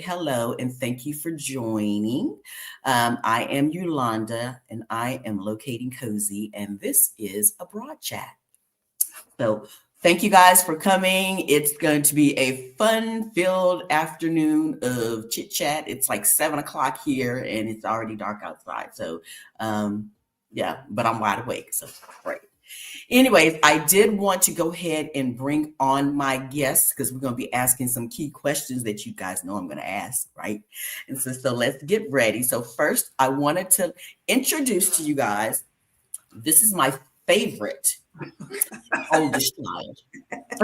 Hello, and thank you for joining. I am Yolanda, and I am locating cozy, and this is a broad chat. So, thank you guys for coming. It's going to be a fun-filled afternoon of chit chat. It's like 7 o'clock here, and it's already dark outside. So, yeah, but I'm wide awake, so great. Anyways, I did want to go ahead and bring on my guests because we're going to be asking some key questions that you guys know I'm going to ask, right? And so let's get ready. So first, I wanted to introduce to you guys, this is my favorite oldest child.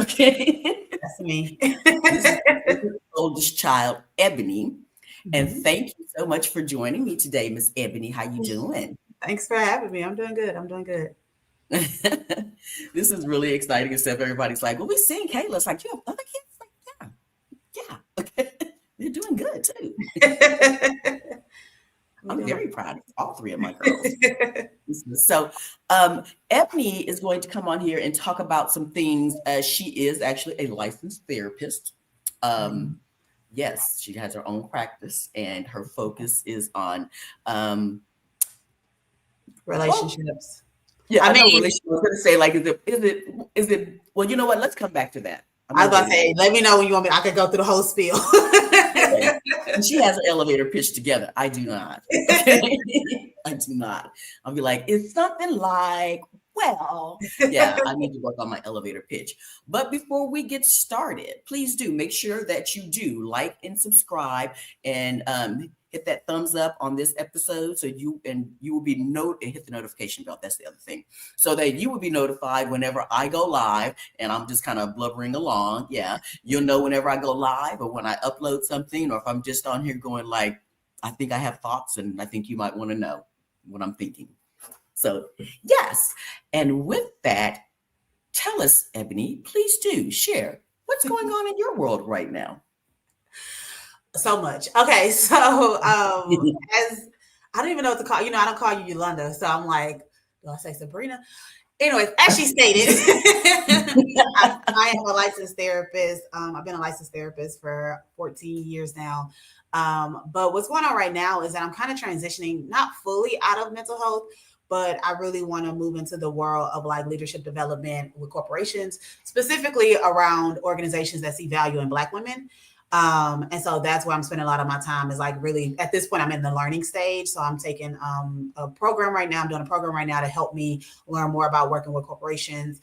Okay. That's me. This is the oldest child, Ebony. And thank you so much for joining me today, Miss Ebony. How you doing? Thanks for having me. I'm doing good. I'm doing good. This is really exciting and stuff. Everybody's like, well, we seen Kayla. It's like, you have other kids? Like, yeah. Okay. They're doing good too. I'm very proud of all three of my girls. So Ebony is going to come on here and talk about some things. She is actually a licensed therapist. Yes, she has her own practice, and her focus is on relationships. Yeah, I mean, I was going to say, like, is it? Well, you know what? Let's come back to that. I was about to say, let me know when you want me. I could go through the whole spiel. Okay. And she has an elevator pitch together. I do not. Okay? I do not. I'll be like, it's something like, well, yeah, I need to work on my elevator pitch. But before we get started, please do make sure that you do like and subscribe and hit that thumbs up on this episode so you will be and hit the notification bell. That's the other thing. So that you will be notified whenever I go live, and I'm just kind of blubbering along. Yeah. You'll know whenever I go live or when I upload something, or if I'm just on here going like, I think I have thoughts and I think you might want to know what I'm thinking. So yes. And with that, tell us, Ebony, please do share what's going on in your world right now. So much. Okay, so as I don't even know what to call you. I don't call you Yolanda, so I'm like, do I say Sabrina? Anyways, as she stated, I am a licensed therapist. I've been a licensed therapist for 14 years now. But what's going on right now is that I'm kind of transitioning, not fully out of mental health, but I really want to move into the world of like leadership development with corporations, specifically around organizations that see value in Black women. And so that's where I'm spending a lot of my time is like really at this point, I'm in the learning stage. So I'm taking a program right now. I'm doing a program right now to help me learn more about working with corporations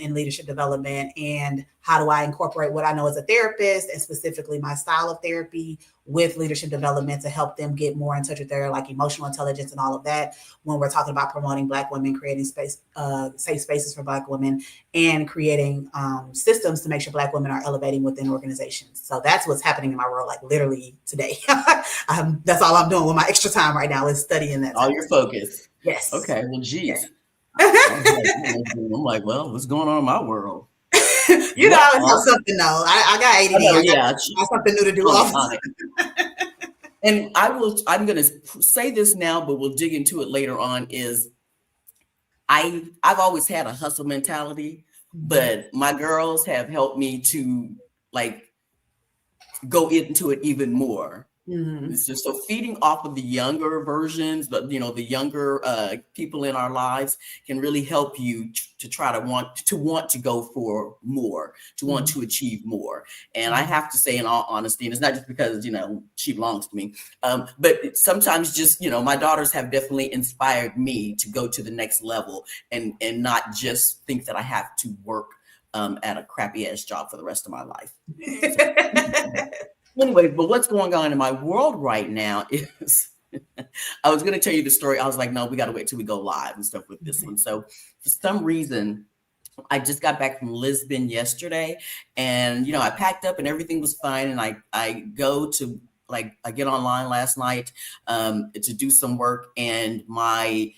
in leadership development and how do I incorporate what I know as a therapist and specifically my style of therapy with leadership development to help them get more in touch with their like emotional intelligence and all of that when we're talking about promoting Black women, creating safe spaces for Black women and creating systems to make sure Black women are elevating within organizations. So that's what's happening in my world, like literally today. That's all I'm doing with my extra time right now is studying that. All your focus. Yes. Okay. Well, geez. I'm like, well, what's going on in my world? You know, I always have something though. I got ADD. I got something new to do. And I'm going to say this now, but we'll dig into it later on is I've always had a hustle mentality, but my girls have helped me to like go into it even more. So feeding off of the younger versions, but the younger people in our lives can really help you to try to want to go for more, to want to achieve more. And I have to say, in all honesty, and it's not just because she belongs to me, but sometimes just my daughters have definitely inspired me to go to the next level and not just think that I have to work at a crappy ass job for the rest of my life. Anyway, but what's going on in my world right now is I was going to tell you the story. I was like, no, we got to wait till we go live and stuff with this one. So for some reason, I just got back from Lisbon yesterday and, I packed up and everything was fine. And I go to I get online last night to do some work and my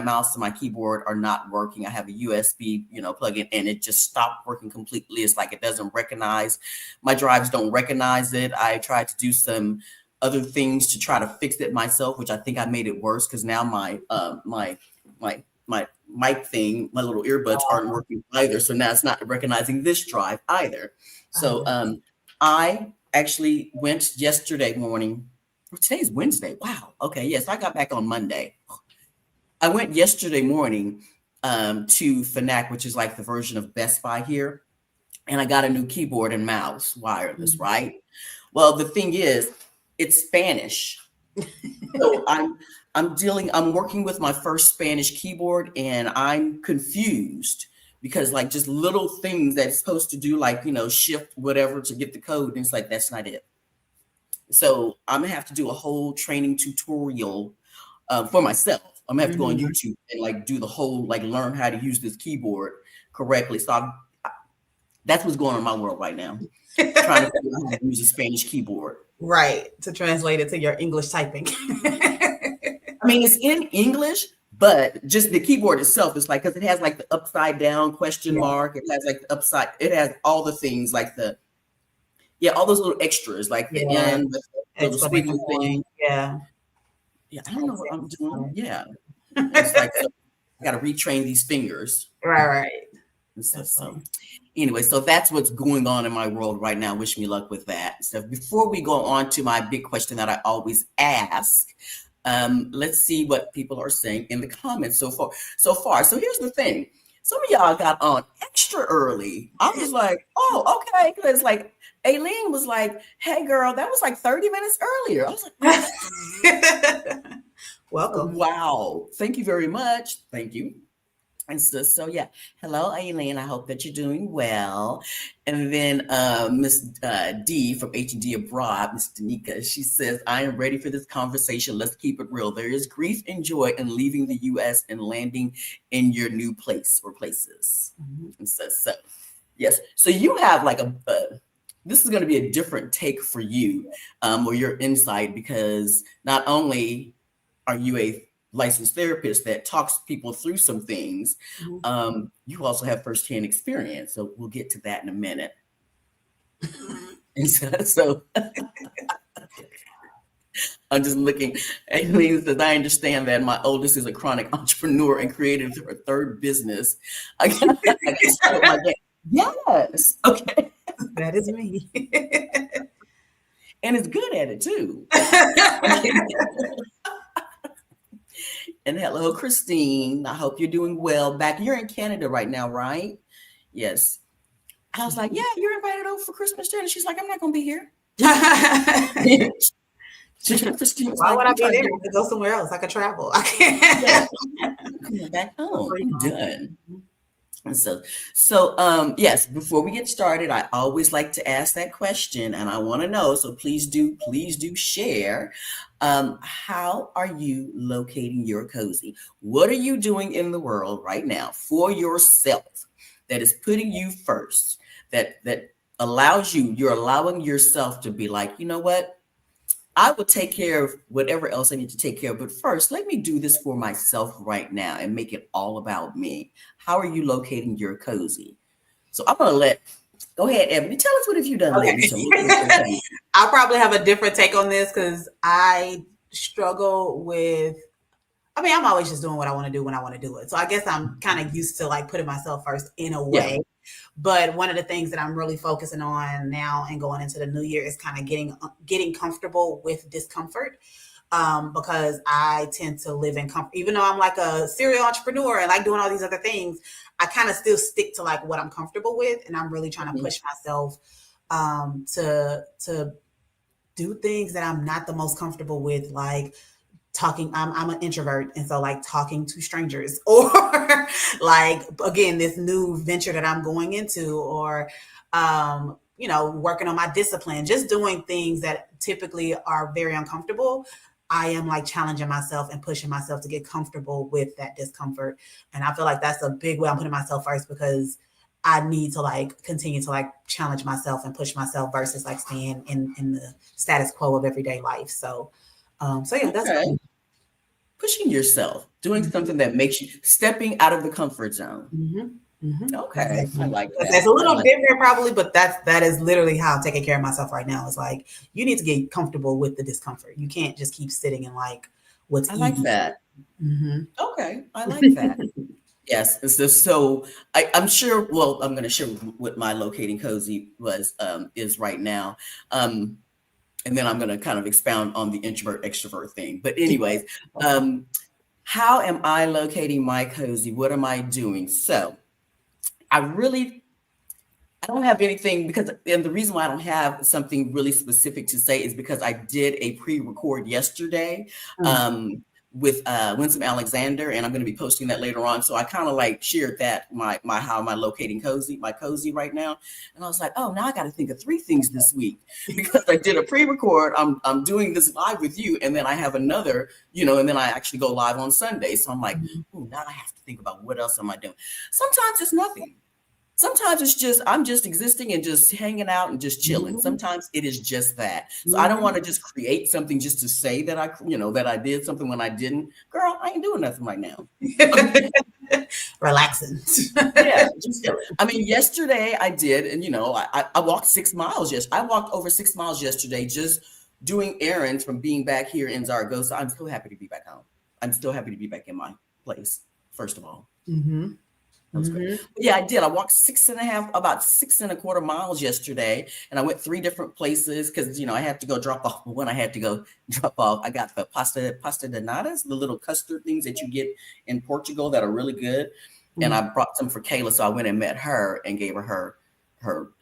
mouse and my keyboard are not working. I have a USB, plug-in and it just stopped working completely. It's like it doesn't recognize, my drives don't recognize it. I tried to do some other things to try to fix it myself, which I think I made it worse because now my mic thing, my little earbuds aren't working either. So now it's not recognizing this drive either. So I actually went yesterday morning. Today's Wednesday. Wow. Okay. Yes, I got back on Monday. I went yesterday morning to Fnac, which is like the version of Best Buy here, and I got a new keyboard and mouse, wireless, right? Well, the thing is, it's Spanish. So I'm working with my first Spanish keyboard, and I'm confused because like just little things that it's supposed to do, like, shift whatever to get the code, and it's like that's not it. So I'm gonna have to do a whole training tutorial for myself. I'm gonna have to go on YouTube and like do the whole, like, learn how to use this keyboard correctly. So that's what's going on in my world right now. Trying to figure out how to use a Spanish keyboard. Right. To translate it to your English typing. I mean, it's in English, but just the keyboard itself is like, because it has like the upside down question mark. It has like the upside, it has all the things like all those little extras, like the end, the little squiggly thing. Yeah. Yeah, I don't know what I'm doing. Yeah. It's like, so I got to retrain these fingers. Right. So anyway, so that's what's going on in my world right now. Wish me luck with that. So before we go on to my big question that I always ask, let's see what people are saying in the comments so far. So here's the thing. Some of y'all got on extra early. I was like, oh, okay. Because like Aileen was like, hey girl, that was like 30 minutes earlier. I was like, welcome. Wow. Thank you very much. Thank you. And so yeah, hello, Aileen. I hope that you're doing well. And then Miss D from H&D Abroad, Miss Danica, she says, I am ready for this conversation. Let's keep it real. There is grief and joy in leaving the U.S. and landing in your new place or places. And so yes. So you have like this is going to be a different take for you or your insight, because not only are you a licensed therapist that talks people through some things, you also have firsthand experience. So we'll get to that in a minute. And so I'm just looking. Aileen says, I understand that my oldest is a chronic entrepreneur and created her third business. I can start my day. Yes. Okay. That is me. And it's good at it too. And hello, Christine. I hope you're doing well. You're in Canada right now, right? Yes. I was like, yeah, you're invited over for Christmas dinner. She's like, I'm not going to be here. Christine, why would I be there? To go somewhere else. I could travel. I can't. Come back home. I'm done. And so yes, before we get started, I always like to ask that question, and I want to know, so please do share. How are you locating your cozy? What are you doing in the world right now for yourself that is putting you first, that you're allowing yourself to be like, you know what? I will take care of whatever else I need to take care of. But first, let me do this for myself right now and make it all about me. How are you locating your cozy? So I'm going to go ahead, Ebony. Tell us, what have you done lately? I'll probably have a different take on this because I struggle with, I'm always just doing what I want to do when I want to do it. So I guess I'm kind of used to like putting myself first in a way. Yeah. But one of the things that I'm really focusing on now and going into the new year is kind of getting comfortable with discomfort. Because I tend to live in comfort, even though I'm like a serial entrepreneur and like doing all these other things, I kind of still stick to like what I'm comfortable with. And I'm really trying to push myself to do things that I'm not the most comfortable with, like talking. I'm an introvert. And so like talking to strangers, or like, again, this new venture that I'm going into, or, working on my discipline, just doing things that typically are very uncomfortable. I am like challenging myself and pushing myself to get comfortable with that discomfort. And I feel like that's a big way I'm putting myself first, because I need to like continue to like challenge myself and push myself versus like staying in the status quo of everyday life. So yeah, that's okay. Pushing yourself, doing something that makes you, stepping out of the comfort zone. Okay. I like that. That's a little different probably, but that is literally how I'm taking care of myself right now. It's like, you need to get comfortable with the discomfort. You can't just keep sitting in like what's easy. Like that. Okay. I like that. Yes. And so I'm sure, well, I'm going to share what my locating cozy is right now. Um, and then I'm going to kind of expound on the introvert extrovert thing. But anyways, how am I locating my cozy? What am I doing? So I don't have anything and the reason why I don't have something really specific to say is because I did a pre-record yesterday with Winsome Alexander, and I'm going to be posting that later on. So I kind of like shared that how am I locating my cozy right now, and I was like, oh, now I got to think of 3 things this week because I did a pre-record. I'm doing this live with you, and then I have another, and then I actually go live on Sunday. So I'm like, oh, now I have to think about what else am I doing. Sometimes it's nothing. Sometimes it's just I'm just existing and just hanging out and just chilling. Sometimes it is just that. So I don't want to just create something just to say that that I did something when I didn't. Girl, I ain't doing nothing right now. Relaxing. Yeah, just I mean, yesterday I did, and I walked 6 miles. I walked over 6 miles yesterday, just doing errands from being back here in Zaragoza. I'm still happy to be back home. I'm still happy to be back in my place. First of all. That was great. Yeah, I did. I walked about 6.25 miles yesterday, and I went 3 different places because I had to go drop off. When I had to go drop off, I got the pasta donatas, the little custard things that you get in Portugal that are really good, and I brought some for Kayla. So I went and met her and gave her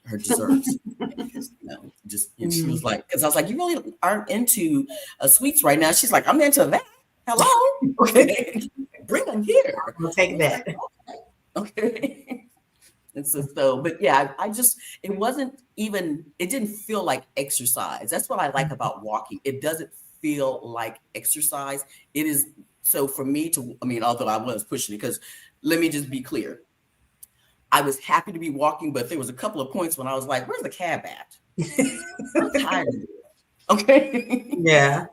desserts. And she was like, because I was like, you really aren't into sweets right now. She's like, I'm into that. Hello, okay, bring them here. We'll take that. Okay. And but yeah, it didn't feel like exercise. That's what I like about walking. It doesn't feel like exercise. It is. So for me although I was pushing it, because let me just be clear. I was happy to be walking, but there was a couple of points when I was like, where's the cab at? I'm tired of it. Okay. Yeah.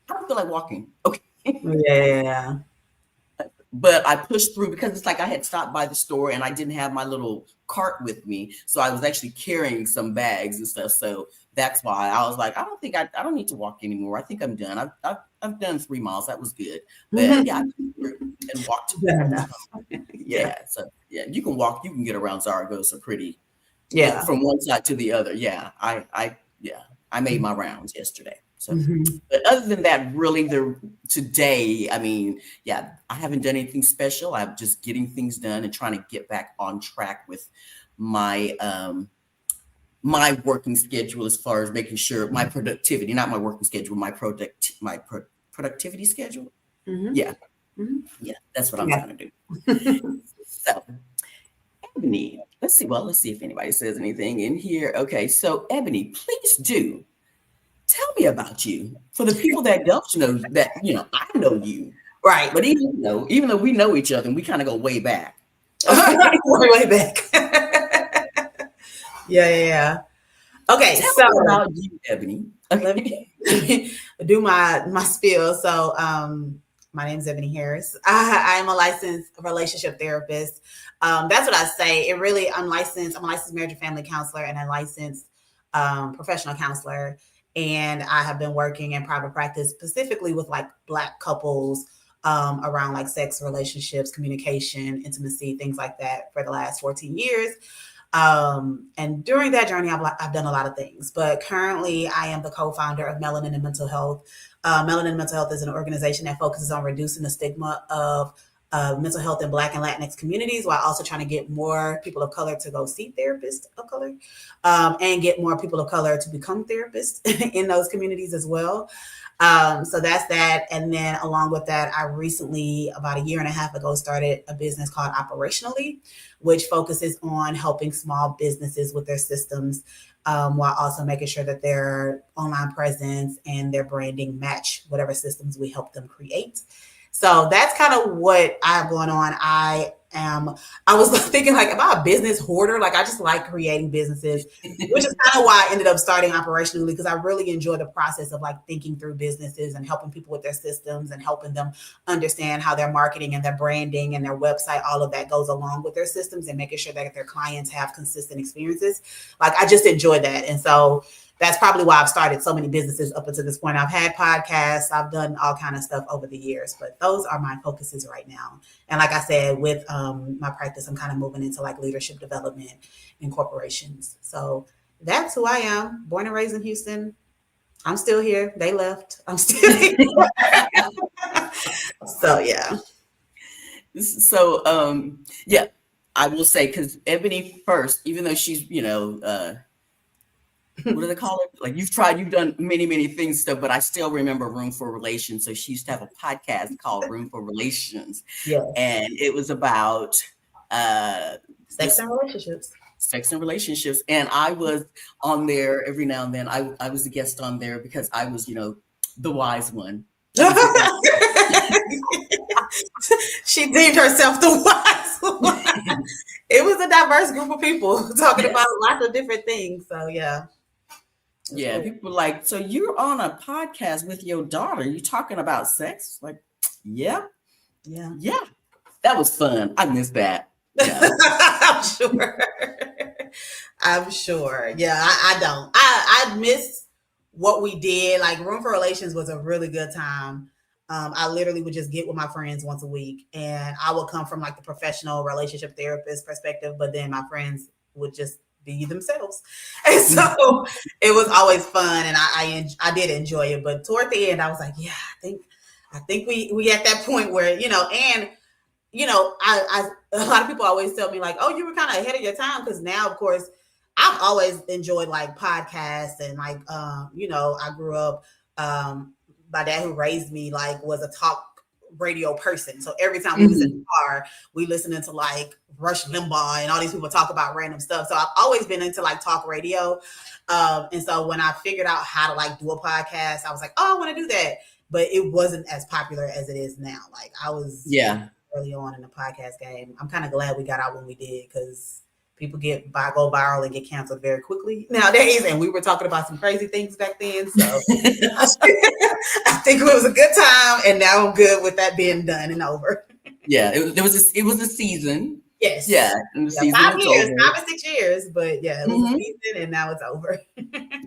I don't feel like walking. Okay. Yeah. But I pushed through because it's like I had stopped by the store and I didn't have my little cart with me. So I was actually carrying some bags and stuff. So that's why I was like, I don't need to walk anymore. I think I'm done. I've done 3 miles. That was good. But yeah, and walked. Yeah. So yeah, you can walk. You can get around Zaragoza pretty. Yeah. From one side to the other. Yeah. I made my rounds yesterday. So, but other than that, really, today, I mean, yeah, I haven't done anything special. I'm just getting things done and trying to get back on track with my my working schedule as far as making sure my productivity, not my working schedule, my productivity schedule. Yeah, that's what I'm trying to do. So, Eboni, let's see if anybody says anything in here. Okay, so Eboni, please do. Tell me about you. For the people that don't know that, I know you. Right. But even though we know each other and we kind of go way back. Okay. way back. Yeah. Okay. Tell me about you, Eboni. Okay. Let me do my spiel. So my name is Eboni Harris. I am a licensed relationship therapist. That's what I say. I'm a licensed marriage and family counselor and a licensed professional counselor. And I have been working in private practice specifically with like Black couples around like sex, relationships, communication, intimacy, things like that for the last 14 years. And during that journey, I've done a lot of things, but currently I am the co-founder of Melanin Mental Health. Melanin Mental Health is an organization that focuses on reducing the stigma of mental health in Black and Latinx communities, while also trying to get more people of color to go see therapists of color, and get more people of color to become therapists in those communities as well. So that's that. And then along with that, I recently, about a year and a half ago, started a business called Operationally, which focuses on helping small businesses with their systems, while also making sure that their online presence and their branding match whatever systems we help them create. So that's kind of what I have going on. I was thinking like, am I a business hoarder? Like I just like creating businesses, which is kind of why I ended up starting Operationally, because I really enjoy the process of like thinking through businesses and helping people with their systems and helping them understand how their marketing and their branding and their website, all of that goes along with their systems and making sure that their clients have consistent experiences. Like I just enjoy that. And so that's probably why I've started so many businesses up until this point. I've had podcasts, I've done all kind of stuff over the years, but those are my focuses right now. And like I said, with my practice, I'm kind of moving into like leadership development in corporations. So that's who I am. Born and raised in Houston. I'm still here. They left. I'm still here. So yeah. So yeah, I will say, because Ebony first, even though she's, what do they call it? Like, you've done many things stuff, but I still remember Room for Relations. So she used to have a podcast called Room for Relations. Yeah. And it was about sex and relationships. Sex and relationships. And I was on there every now and then. I was a guest on there because I was, the wise one. She deemed herself the wise one. It was a diverse group of people talking about lots of different things. So yeah. Yeah, people were like, so you're on a podcast with your daughter. You talking about sex? Like, yeah. That was fun. I missed that. Yeah. I'm sure. Yeah, I don't. I miss what we did. Like, Room for Relations was a really good time. I literally would just get with my friends once a week, and I would come from like the professional relationship therapist perspective, but then my friends would just be themselves. And so it was always fun, and I did enjoy it. But toward the end, I was like, yeah, I think we at that point where, and I a lot of people always tell me like, oh, you were kind of ahead of your time, because now, of course, I've always enjoyed like podcasts and like, I grew up, my dad who raised me like was a talk radio person. So every time we was in the car, we listening to like Rush Limbaugh and all these people talk about random stuff. So I've always been into like talk radio. And so when I figured out how to like do a podcast, I was like, oh, I want to do that. But it wasn't as popular as it is now. Like, I was early on in the podcast game. I'm kind of glad we got out when we did, because people go viral and get canceled very quickly nowadays. And we were talking about some crazy things back then. So I think it was a good time. And now I'm good with that being done and over. Yeah, it was a season. Yes. Yeah. And the season 5 years, over. 5 or 6 years. But yeah, it was a season, and now it's over.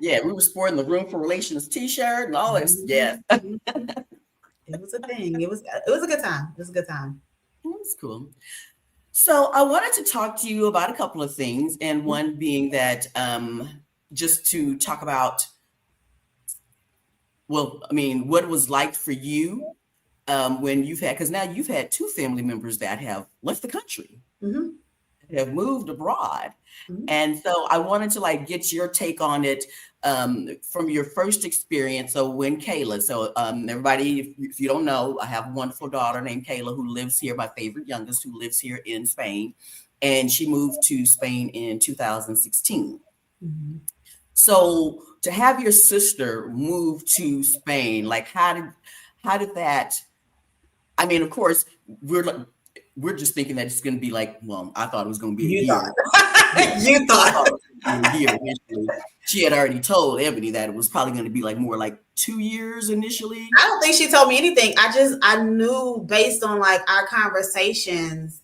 Yeah, we were sporting the Room for Relations t-shirt and all this. Yeah. It was a thing. It was a good time. It was a good time. That's cool. So I wanted to talk to you about a couple of things, and one being that just to talk about, what it was like for you when because now you've had 2 family members that have left the country, have moved abroad. And so I wanted to like get your take on it from your first experience. So when Kayla, everybody, if you don't know, I have a wonderful daughter named Kayla who lives here, my favorite youngest, who lives here in Spain. And she moved to Spain in 2016. So to have your sister move to Spain, like how did that, of course, we're just thinking that it's going to be like, well, I thought it was going to be a year. You thought. A year initially. She had already told Ebony that it was probably going to be like more like 2 years initially. I don't think she told me anything. I knew based on like our conversations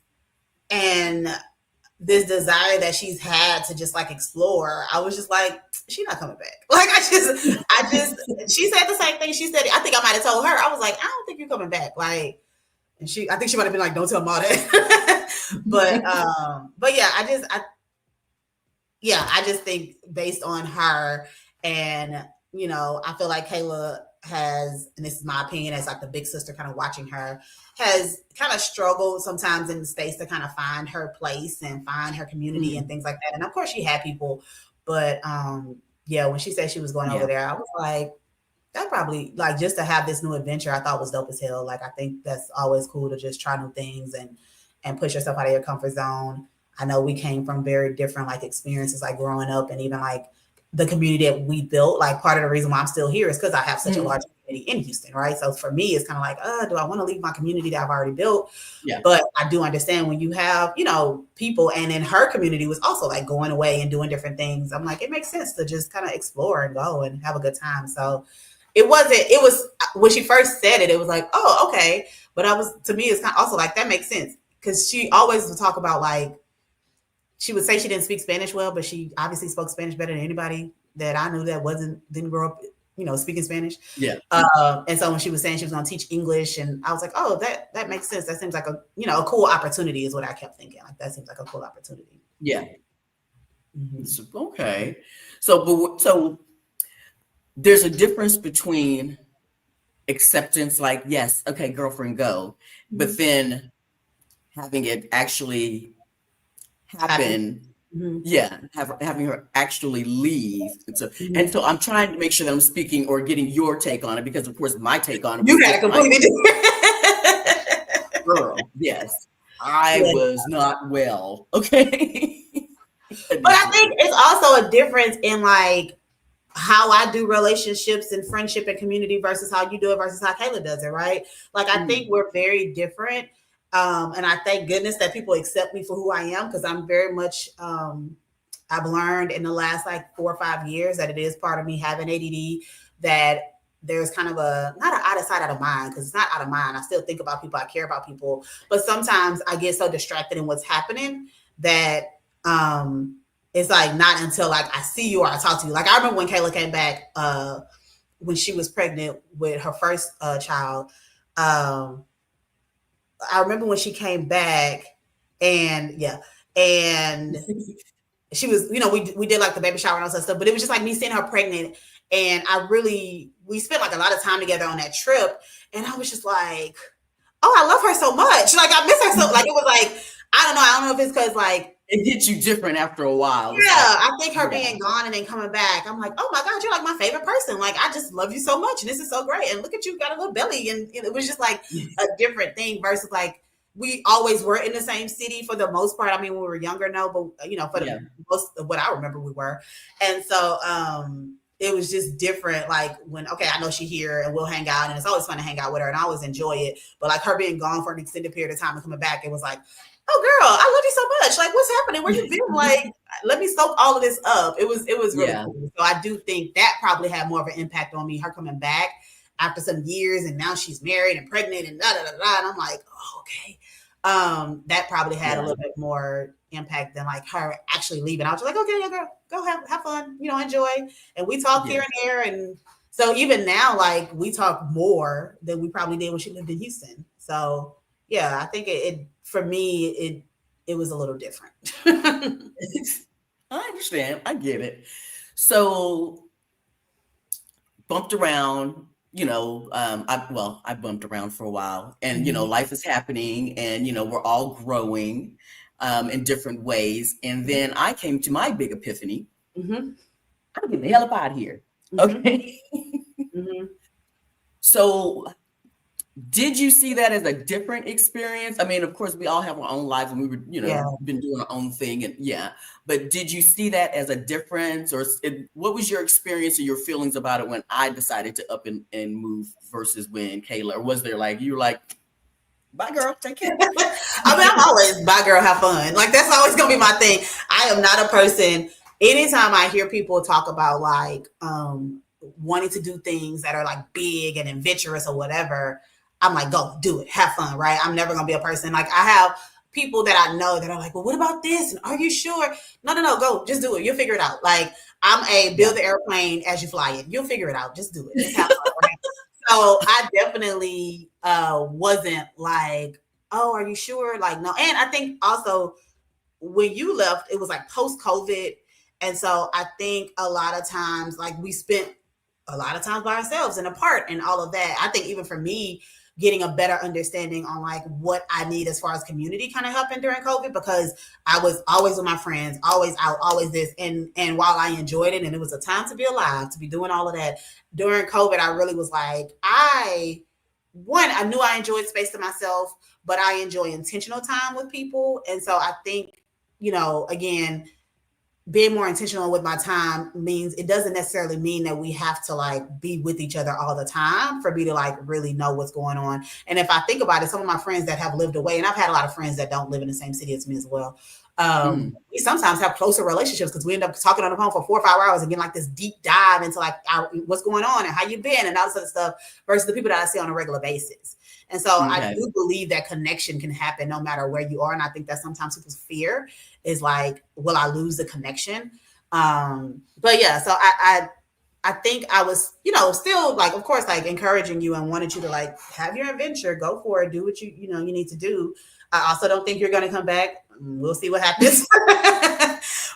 and this desire that she's had to just like explore. I was just like, she's not coming back. Like, she said the same thing. She said, I think I might have told her. I was like, I don't think you're coming back. Like, and I think she might have been like, don't tell Mom that. but yeah, I just think based on her, and I feel like Kayla has, and this is my opinion as like the big sister kind of watching her, has kind of struggled sometimes in the States to kind of find her place and find her community and things like that. And of course she had people, but when she said she was going over there, I was like, that probably, like, just to have this new adventure, I thought was dope as hell. Like, I think that's always cool to just try new things and push yourself out of your comfort zone. I know we came from very different like experiences, like growing up, and even like the community that we built. Like, part of the reason why I'm still here is because I have such a large community in Houston, right? So for me, it's kind of like, do I want to leave my community that I've already built? Yeah. But I do understand when you have, people, and in her community was also like going away and doing different things. I'm like, it makes sense to just kind of explore and go and have a good time. So it was when she first said it, it was like, oh, okay. But to me, it's kind of also like, that makes sense. Because she always would talk about like, she would say she didn't speak Spanish well, but she obviously spoke Spanish better than anybody that I knew that didn't grow up, speaking Spanish. Yeah. And so when she was saying she was going to teach English, and I was like, oh, that makes sense. That seems like a cool opportunity is what I kept thinking. Like, that seems like a cool opportunity. Yeah. Mm-hmm. Okay. So there's a difference between acceptance, like, yes, okay, girlfriend, go, but then having it actually happen. Yeah, having her actually leave. And so I'm trying to make sure that I'm speaking or getting your take on it, because of course my take on it was You had a completely different. Girl, yes. I was not well. Okay. But I think it's also a difference in like how I do relationships and friendship and community versus how you do it versus how Kayla does it, right? Like, I think we're very different. And I thank goodness that people accept me for who I am, because I'm very much, I've learned in the last like 4 or 5 years that it is part of me having ADD, that there's kind of not an out of sight, out of mind, because it's not out of mind. I still think about people, I care about people, but sometimes I get so distracted in what's happening that, it's like not until like I see you or I talk to you. Like, I remember when Kayla came back, when she was pregnant with her first child. I remember when she came back, and she was, we did like the baby shower and all that stuff, but it was just like me seeing her pregnant, and we spent like a lot of time together on that trip, and I was just like, oh, I love her so much. Like, I miss her so, like, it was like, I don't know if it's because like, it hits you different after a while. Yeah, I think her being gone and then coming back, I'm like, oh my God, you're like my favorite person. Like, I just love you so much, and this is so great. And look at you, got a little belly, and it was just like a different thing versus like we always were in the same city for the most part. I mean, when we were younger, no, but for the most of what I remember, we were, and so it was just different. Like, when I know she here and we'll hang out, and it's always fun to hang out with her, and I always enjoy it. But like her being gone for an extended period of time and coming back, it was like, oh girl, I love you so much. Like, what's happening? Where you been? Like, let me soak all of this up. It was really cool. So I do think that probably had more of an impact on me, her coming back after some years, and now she's married and pregnant and da da da da. And I'm like, oh, okay. That probably had a little bit more impact than like her actually leaving. I was like, okay, yeah, girl, go have fun, enjoy. And we talk here and there. And so even now, like, we talk more than we probably did when she lived in Houston. So yeah, I think it for me, it was a little different. I understand. I get it. So bumped around, I bumped around for a while, and, life is happening, and, we're all growing in different ways. And then I came to my big epiphany. I'm getting the hell up out of here. Okay. So did you see that as a different experience? I mean, of course, we all have our own lives, and we were, been doing our own thing, and but did you see that as a difference, or what was your experience or your feelings about it when I decided to up and move versus when Kayla? Or was there like, you were like, bye girl, take care? I mean, I'm always bye girl, have fun. Like, that's always gonna be my thing. I am not a person. Anytime I hear people talk about like wanting to do things that are like big and adventurous or whatever, I'm like, go do it, have fun, right? I'm never gonna be a person like, I have people that I know that are like, well, what about this? And are you sure? No, go, just do it. You'll figure it out. Like, I'm a build the airplane as you fly it. You'll figure it out. Just do it. Just have fun, right? So I definitely wasn't like, oh, are you sure? Like, no. And I think also when you left, it was like post-COVID. And so I think a lot of times, like, we spent a lot of times by ourselves and apart and all of that. I think even for me, getting a better understanding on like what I need as far as community kind of happened during COVID, because I was always with my friends, always out, always this. And while I enjoyed it and it was a time to be alive, to be doing all of that, during COVID, I really was like, I knew I enjoyed space to myself, but I enjoy intentional time with people. And so I think, again, being more intentional with my time means it doesn't necessarily mean that we have to like be with each other all the time for me to like really know what's going on. And if I think about it, some of my friends that have lived away, and I've had a lot of friends that don't live in the same city as me as well. We sometimes have closer relationships because we end up talking on the phone for 4 or 5 hours and getting like this deep dive into like what's going on and how you've been and all this other stuff versus the people that I see on a regular basis. And so I do believe that connection can happen no matter where you are. And I think that sometimes people's fear is like, will I lose the connection? But yeah, so I think I was, still like, of course, like encouraging you and wanted you to like have your adventure, go for it, do what you need to do. I also don't think you're going to come back. We'll see what happens.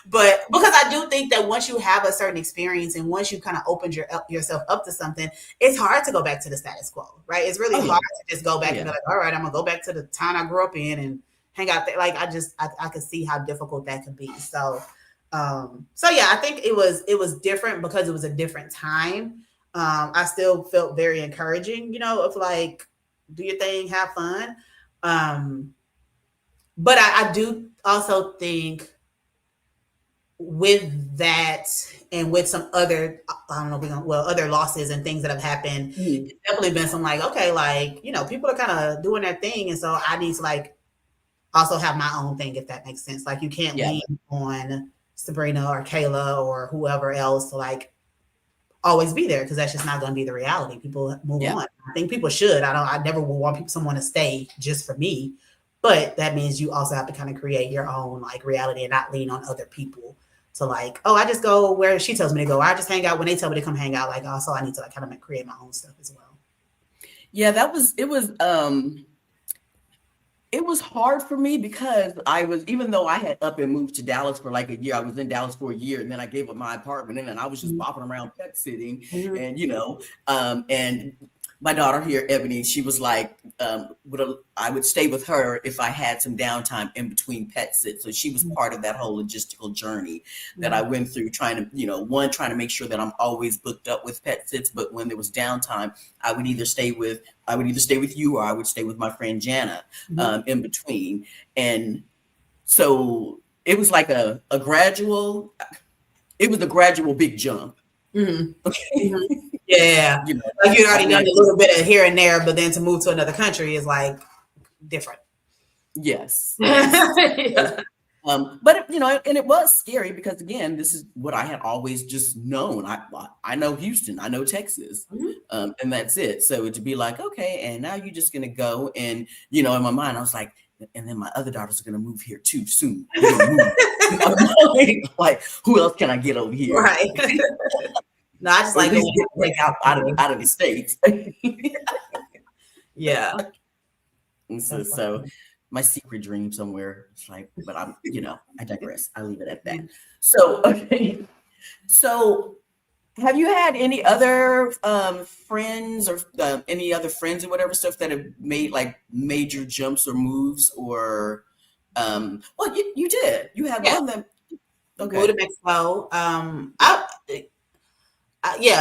But because I do think that once you have a certain experience and once you kind of opened yourself up to something, it's hard to go back to the status quo, right? It's really hard to just go back and be like, all right, I'm gonna go back to the town I grew up in and hang out there. Like I could see how difficult that could be. So yeah, I think it was different because it was a different time. I still felt very encouraging, of like, do your thing, have fun. But I do also think with that and with some other, I don't know, other losses and things that have happened, it's definitely been some like, okay, like, people are kind of doing their thing. And so I need to like also have my own thing, if that makes sense. Like you can't lean on Sabrina or Kayla or whoever else to like always be there, because that's just not going to be the reality. People move on. I think people should. I never will want someone to stay just for me, but that means you also have to kind of create your own like reality and not lean on other people to like, oh, I just go where she tells me to go. I just hang out when they tell me to come hang out. Like also I need to like kind of create my own stuff as well. Yeah, it was hard for me because even though I had up and moved to Dallas for like a year, I was in Dallas for a year and then I gave up my apartment and then I was just bopping around pet sitting and, and my daughter here, Ebony, she was like, I would stay with her if I had some downtime in between pet sits. So she was part of that whole logistical journey that I went through, trying to make sure that I'm always booked up with pet sits. But when there was downtime, I would either stay with you or I would stay with my friend Jana in between. And so it was like a gradual big jump. Okay. Yeah. Like you'd already done a little bit of here and there, but then to move to another country is like different. Yes. But and it was scary because again, this is what I had always just known. I know Houston, I know Texas, and that's it. So to be like, okay, and now you're just gonna go, and in my mind, I was like, and then my other daughters are gonna move here too soon. Like, who else can I get over here? Right. No, I just like get out of the States. Yeah. And so my secret dream somewhere. It's like, but I digress. I leave it at that. So, okay. So have you had any other friends or any other friends or whatever stuff that have made like major jumps or moves or, well, you did. You had one that, okay. Go to Mexico.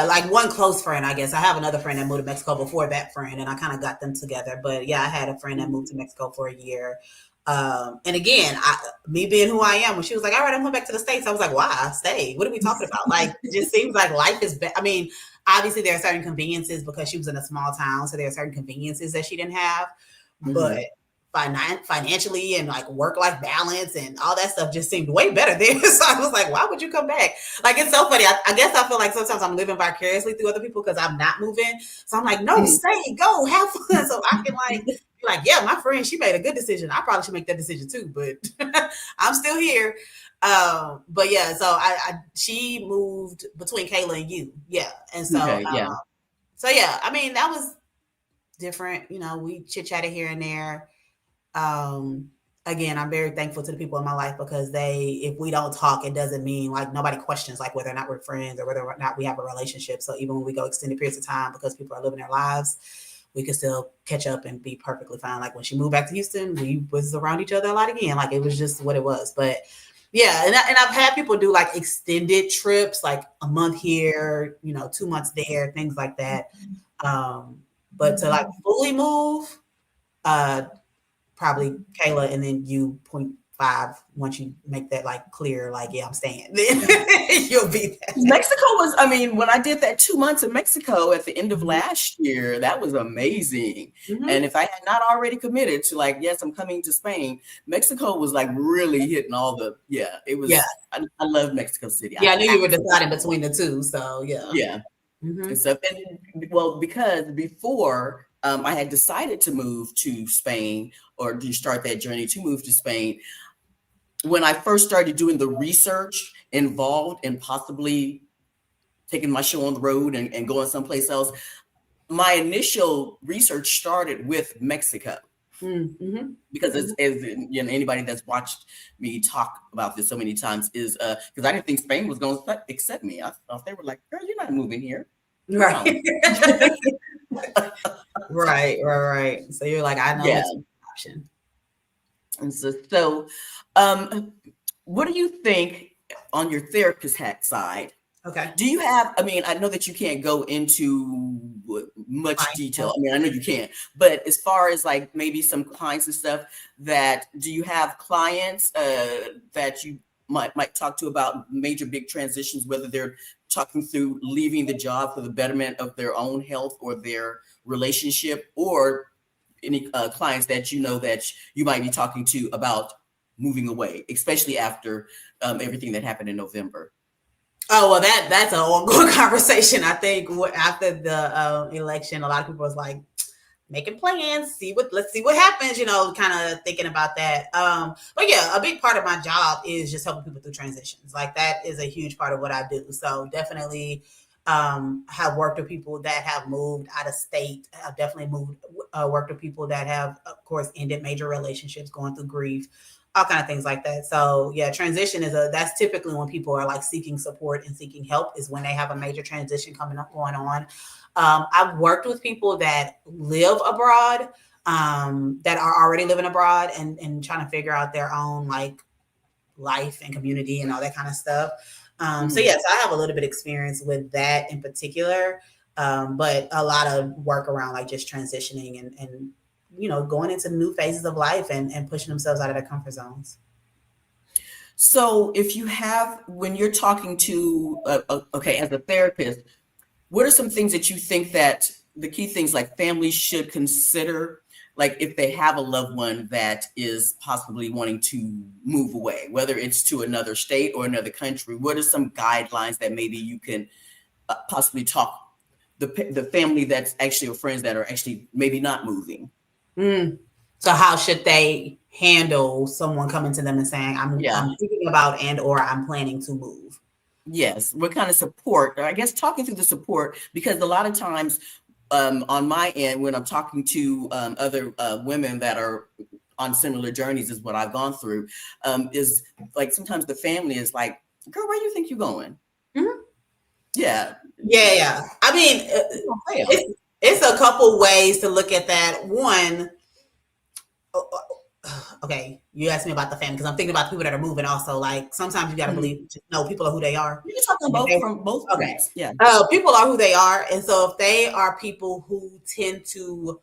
Like one close friend, I guess. I have another friend that moved to Mexico before that friend, and I kind of got them together. But yeah, I had a friend that moved to Mexico for a year. And again, me being who I am, when she was like, all right, I'm going back to the States, I was like, why? Stay. What are we talking about? Like, it just seems like life is I mean, obviously there are certain conveniences because she was in a small town. So there are certain conveniences that she didn't have. But financially and like work-life balance and all that stuff just seemed way better there. So I was like, why would you come back? Like, it's so funny. I guess I feel like sometimes I'm living vicariously through other people because I'm not moving. So I'm like, no, stay, go, have fun. So I can like, be like, yeah, my friend, she made a good decision. I probably should make that decision too, but I'm still here. But yeah, so she moved between Kayla and you. Yeah. And so, so yeah, I mean, that was different. We chit-chatted here and there. Again, I'm very thankful to the people in my life because if we don't talk, it doesn't mean like nobody questions like whether or not we're friends or whether or not we have a relationship. So even when we go extended periods of time because people are living their lives, we can still catch up and be perfectly fine. Like when she moved back to Houston, we was around each other a lot again. Like it was just what it was. But yeah, and I've had people do like extended trips, like a month here, 2 months there, things like that. But to like fully move, probably Kayla and then you 0.5 once you make that like clear, like, yeah, I'm staying. Then you'll be there. Mexico was, I mean, when I did that 2 months in Mexico at the end of last year, that was amazing. And if I had not already committed to like, yes, I'm coming to Spain, Mexico was like really hitting all the, it was, I love Mexico City. Yeah, I knew you were deciding between the two. So yeah. Yeah. And so, well, because before I had decided to move to Spain or to start that journey to move to Spain, when I first started doing the research involved in possibly taking my show on the road and going someplace else, my initial research started with Mexico. Mm-hmm. Because as you know, anybody that's watched me talk about this so many times is because I didn't think Spain was going to accept me. I thought they were like, girl, you're not moving here. Right. Right. So you're like, I know Yeah. it's an option. And so what do you think on your therapist hat side? Okay. Do you have, I mean, I know that you can't go into much detail. I mean, I know you can't, but as far as like maybe some clients and stuff that, do you have clients that you might talk to about major big transitions, whether they're talking through leaving the job for the betterment of their own health or their relationship, or any clients that you know that you might be talking to about moving away, especially after everything that happened in November? Oh, well, that's an ongoing conversation. I think after the election, a lot of people was like making plans, let's see what happens, kind of thinking about that. But yeah, a big part of my job is just helping people through transitions. Like that is a huge part of what I do. So definitely have worked with people that have moved out of state. I've definitely worked with people that have, of course, ended major relationships, going through grief, all kind of things like that. So yeah, transition that's typically when people are like seeking support and seeking help, is when they have a major transition going on. I've worked with people that live abroad, that are already living abroad and trying to figure out their own like life and community and all that kind of stuff. So yes, I have a little bit of experience with that in particular, but a lot of work around like just transitioning and going into new phases of life and pushing themselves out of their comfort zones. So if you have, when you're talking to, okay, as a therapist, what are some things that you think that the key things like families should consider, like if they have a loved one that is possibly wanting to move away, whether it's to another state or another country? What are some guidelines that maybe you can possibly talk the family that's actually, or friends that are actually maybe not moving? So how should they handle someone coming to them and saying, I'm thinking about or I'm planning to move? Yes. What kind of support? I guess talking through the support, because a lot of times on my end, when I'm talking to other women that are on similar journeys as what I've gone through, is like sometimes the family is like, girl, where do you think you're going? Mm-hmm. Yeah. I mean, it's a couple ways to look at that. One, okay, you asked me about the family because I'm thinking about the people that are moving also. Like sometimes you got to believe, people are who they are. You're talking from both. Okay. Yeah. People are who they are. And so if they are people who tend to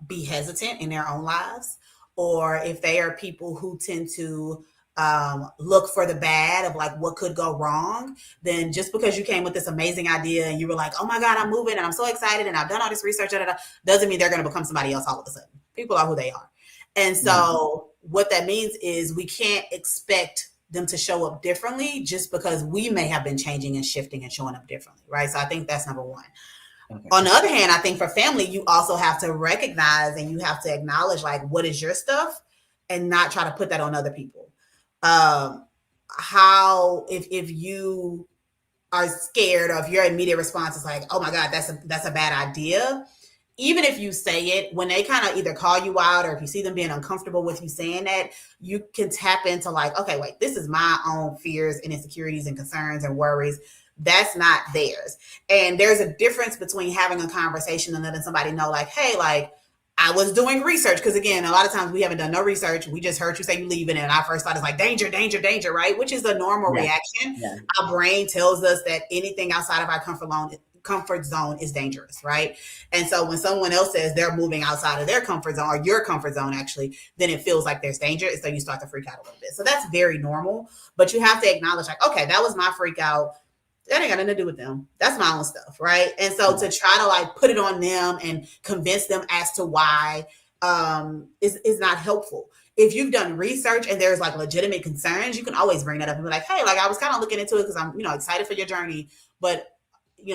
be hesitant in their own lives, or if they are people who tend to look for the bad of like what could go wrong, then just because you came with this amazing idea and you were like, oh my God, I'm moving and I'm so excited and I've done all this research, doesn't mean they're going to become somebody else all of a sudden. People are who they are. And so what that means is we can't expect them to show up differently just because we may have been changing and shifting and showing up differently, right? So I think that's number one. Okay. On the other hand, I think for family, you also have to recognize and you have to acknowledge like what is your stuff and not try to put that on other people. If you are scared, or if your immediate response is like, oh my God, that's a bad idea. Even if you say it, when they kind of either call you out or if you see them being uncomfortable with you saying that, you can tap into like, okay, wait, this is my own fears and insecurities and concerns and worries. That's not theirs. And there's a difference between having a conversation and letting somebody know like, hey, like I was doing research. Because again, a lot of times we haven't done no research. We just heard you say you leaving. And our first thought is like danger, danger, danger, right? Which is the normal reaction. Yeah. Our brain tells us that anything outside of our comfort zone is dangerous, right? And so when someone else says they're moving outside of their comfort zone, or your comfort zone actually, then it feels like there's danger. So you start to freak out a little bit. So that's very normal, but you have to acknowledge like, okay, that was my freak out. That ain't got nothing to do with them. That's my own stuff, right? And so to try to like put it on them and convince them as to why is not helpful. If you've done research and there's like legitimate concerns, you can always bring that up and be like, hey, like I was kind of looking into it because I'm, excited for your journey, but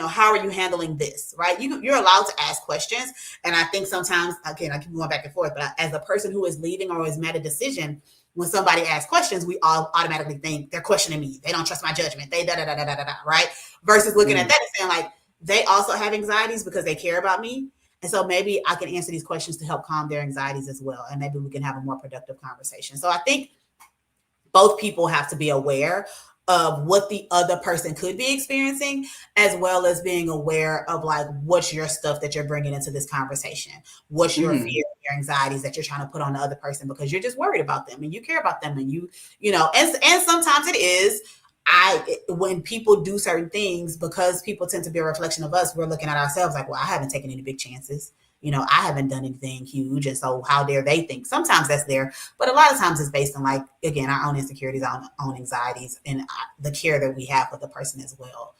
how are you handling this, right? You're allowed to ask questions. And I think sometimes, again, I keep going back and forth, but as a person who is leaving or has made a decision, when somebody asks questions, we all automatically think they're questioning me. They don't trust my judgment. They da da da da da da, right? Versus looking at that and saying like, they also have anxieties because they care about me. And so maybe I can answer these questions to help calm their anxieties as well. And maybe we can have a more productive conversation. So I think both people have to be aware of what the other person could be experiencing, as well as being aware of like, what's your stuff that you're bringing into this conversation? What's your fear, your anxieties that you're trying to put on the other person because you're just worried about them and you care about them and and sometimes it is, when people do certain things, because people tend to be a reflection of us, we're looking at ourselves like, well, I haven't taken any big chances. I haven't done anything huge. And so how dare they think? Sometimes that's there. But a lot of times it's based on, like, again, our own insecurities, our own anxieties, and the care that we have for the person as well.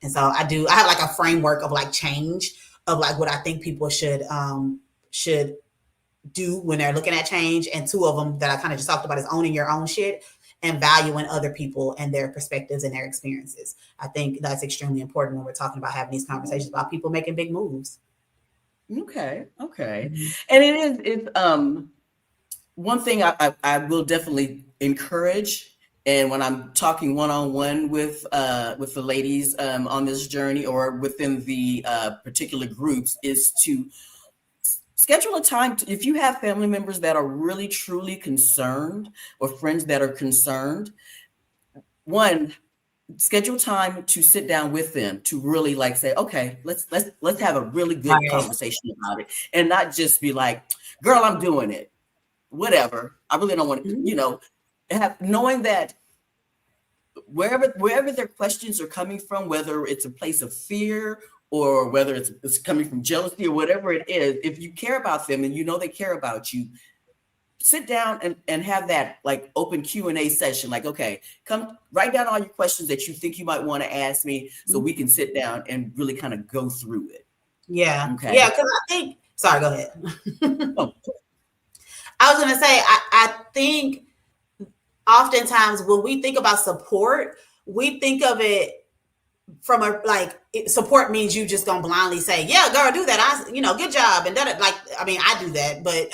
And so I have like a framework of like change, of like what I think people should do when they're looking at change. And two of them that I kind of just talked about is owning your own shit and valuing other people and their perspectives and their experiences. I think that's extremely important when we're talking about having these conversations about people making big moves. Okay. And it's one thing I will definitely encourage, and when I'm talking one-on-one with the ladies on this journey or within the particular groups, is to schedule a time if you have family members that are really truly concerned or friends that are concerned. One, schedule time to sit down with them to really like say, okay, let's have a really good conversation about it, and not just be like, girl, I'm doing it, whatever. I really don't want to, knowing that wherever their questions are coming from, whether it's a place of fear or whether it's coming from jealousy or whatever it is, if you care about them and they care about you, sit down and have that like open Q&A session. Like, okay, come write down all your questions that you think you might want to ask me so we can sit down and really kind of go through it. Yeah. Okay. Yeah. Cause I think, sorry, go ahead. I was going to say, I think oftentimes when we think about support, we think of it from support means you just gonna blindly say, yeah, girl, do that. Good job. And that, I do that, but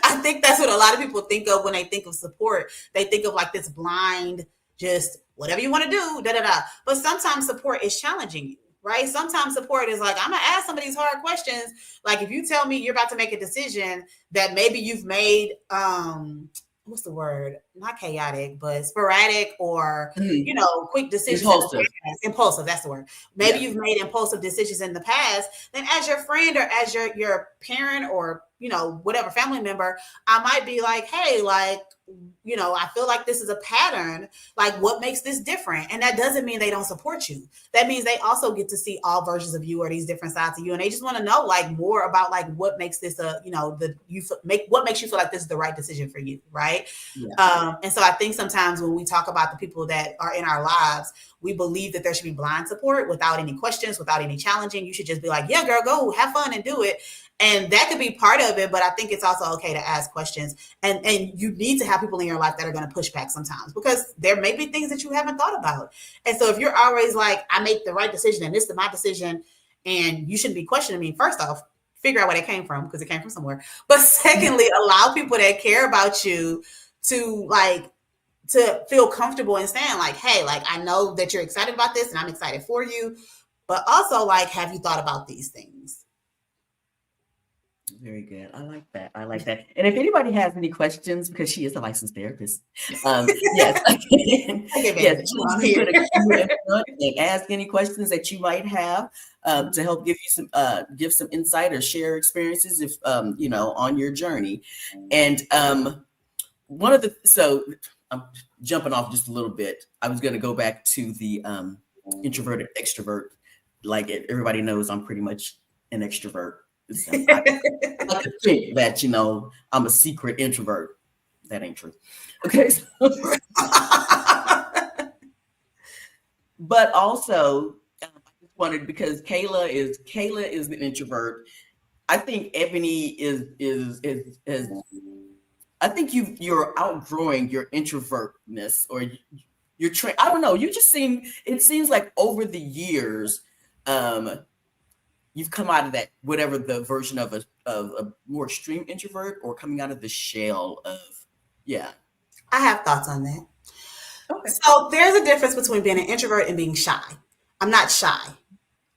I think that's what a lot of people think of when they think of support. They think of like this blind, just whatever you want to do, da da da. But sometimes support is challenging you, right? Sometimes support is like, I'm gonna ask some of these hard questions. Like if you tell me you're about to make a decision that maybe you've made, what's the word? Not chaotic, but sporadic or, quick decisions. Impulsive, that's the word. Maybe you've made impulsive decisions in the past. Then as your friend or as your parent or, whatever family member, I might be like, hey, like, I feel like this is a pattern. Like, what makes this different? And that doesn't mean they don't support you. That means they also get to see all versions of you or these different sides of you. And they just want to know like more about like what makes this what makes you feel like this is the right decision for you. Right. Yeah. And so I think sometimes when we talk about the people that are in our lives, we believe that there should be blind support without any questions, without any challenging. You should just be like, yeah, girl, go have fun and do it. And that could be part of it, but I think it's also okay to ask questions. And you need to have people in your life that are going to push back sometimes, because there may be things that you haven't thought about. And so if you're always like, I make the right decision and this is my decision, and you shouldn't be questioning me, first off, figure out where it came from, because it came from somewhere. But secondly, allow people that care about you to feel comfortable and saying like, hey, like, I know that you're excited about this and I'm excited for you, but also like, have you thought about these things? Very good. I like that. And if anybody has any questions, because she is a licensed therapist, yes, yes, and ask any questions that you might have to help give you some insight or share experiences if on your journey. And so I'm jumping off just a little bit. I was going to go back to the introverted extrovert. Like everybody knows, I'm pretty much an extrovert. I could think that I'm a secret introvert. That ain't true. Okay. But also, I just wanted, because Kayla is an introvert. I think Eboni is I think you're outgrowing your introvertness, or you're I don't know. It seems like over the years, you've come out of that, whatever the version of a more extreme introvert, or coming out of the shell of, yeah. I have thoughts on that. Okay. So there's a difference between being an introvert and being shy. I'm not shy.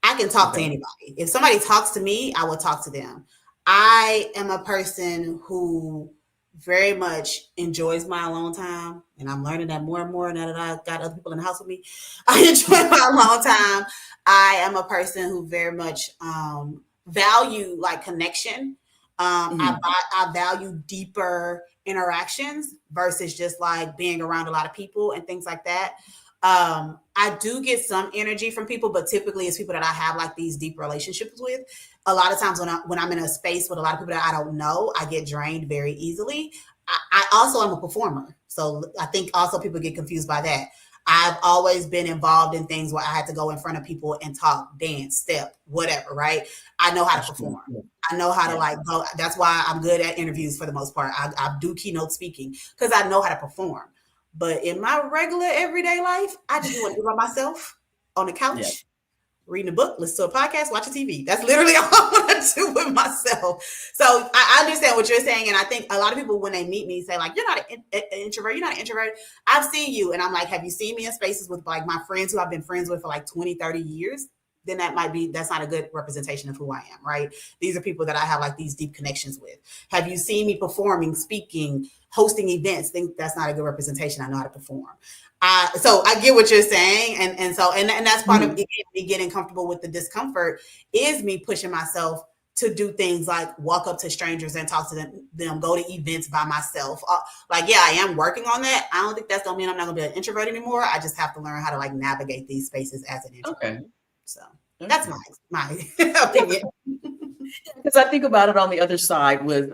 I can talk to Okay. anybody. If somebody talks to me, I will talk to them. I am a person who very much enjoys my alone time, and I'm learning that more and more now that I got other people in the house with me. I enjoy my alone time. I am a person who very much value like connection. Mhm. I value deeper interactions versus just like being around a lot of people and things like that. I do get some energy from people, but typically it's people that I have like these deep relationships with. A lot of times when I'm in a space with a lot of people that I don't know, I get drained very easily. I also am a performer, so I think also people get confused by that. I've always been involved in things where I had to go in front of people and talk, dance, step, whatever. Right? I know how to That's true. perform. Yeah. I know how to Yeah. like go. That's why I'm good at interviews for the most part. I do keynote speaking because I know how to perform. But in my regular everyday life, I just want to be by myself on the Yeah. couch, reading a book, listen to a podcast, watching TV. That's literally all I want to do with myself. So I understand what you're saying. And I think a lot of people, when they meet me, say, like, you're not an introvert. You're not an introvert. I've seen you. And I'm like, have you seen me in spaces with like my friends who I've been friends with for like 20, 30 years? Then that's not a good representation of who I am, right? These are people that I have like these deep connections with. Have you seen me performing, speaking, hosting events? Think that's not a good representation. I know how to perform. So I get what you're saying, and that's part of Mhm. me getting comfortable with the discomfort is me pushing myself to do things like walk up to strangers and talk to them go to events by myself. Like, yeah, I am working on that. I don't think that's gonna mean I'm not gonna be an introvert anymore. I just have to learn how to like navigate these spaces as an introvert. Okay. So that's Okay. my opinion. Because I think about it on the other side with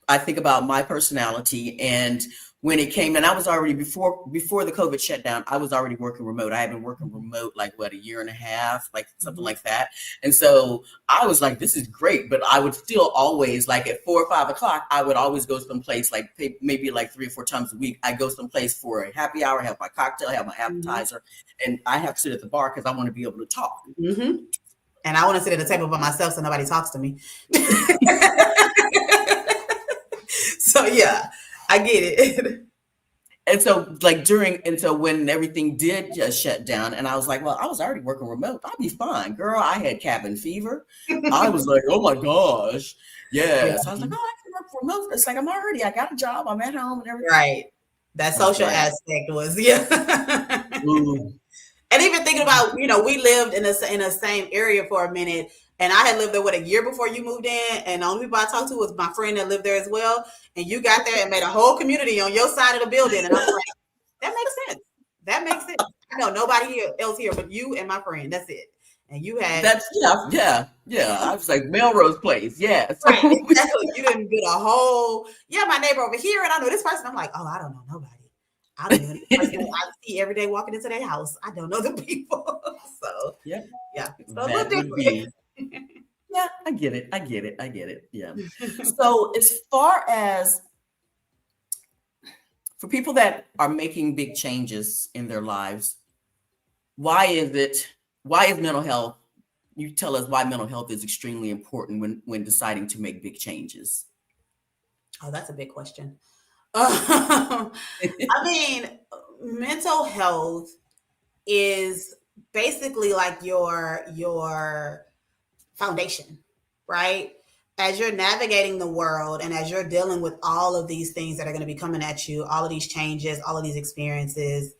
I think about my personality and when it came, and I was already before the COVID shutdown, I was already working remote. I had been working remote like what, a year and a half, like something Mhm. like that. And so I was like, this is great, but I would still always like at 4 or 5 o'clock, I would always go someplace like maybe like 3 or 4 times a week. I go someplace for a happy hour, have my cocktail, have my Mhm. appetizer, and I have to sit at the bar because I want to be able to talk. Mhm. And I want to sit at the table by myself so nobody talks to me. So yeah, I get it. And so, like and so when everything did just shut down, and I was like, well, I was already working remote. I'll be fine, girl. I had cabin fever. I was like, oh my gosh. Yeah, Yeah. So I was like, oh, I can work remote. It's like, I got a job. I'm at home and everything. right. That I was social glad. aspect was, yeah. Ooh. And even thinking about, we lived in the same area for a minute, and I had lived there a year before you moved in, and the only people I talked to was my friend that lived there as well. And you got there and made a whole community on your side of the building, and I'm like, that makes sense. That makes sense. I know nobody else here but you and my friend. That's it. And you had That's, yeah, yeah, yeah. I was like, Melrose Place. Yeah. right, So, exactly. You didn't get a whole, yeah, my neighbor over here, and I know this person. I'm like, oh, I don't know nobody. I don't even know the person that I see every day walking into their house. I don't know the people. So yeah, yeah, so a little that would be. different. Yeah, I get it. I get it. I get it. Yeah. So as far as for people that are making big changes in their lives, why is it, why is mental health, you tell us why mental health is extremely important when deciding to make big changes. Oh, that's a big question. I mean, mental health is basically like your foundation, right? As you're navigating the world and as you're dealing with all of these things that are going to be coming at you, all of these changes, all of these experiences,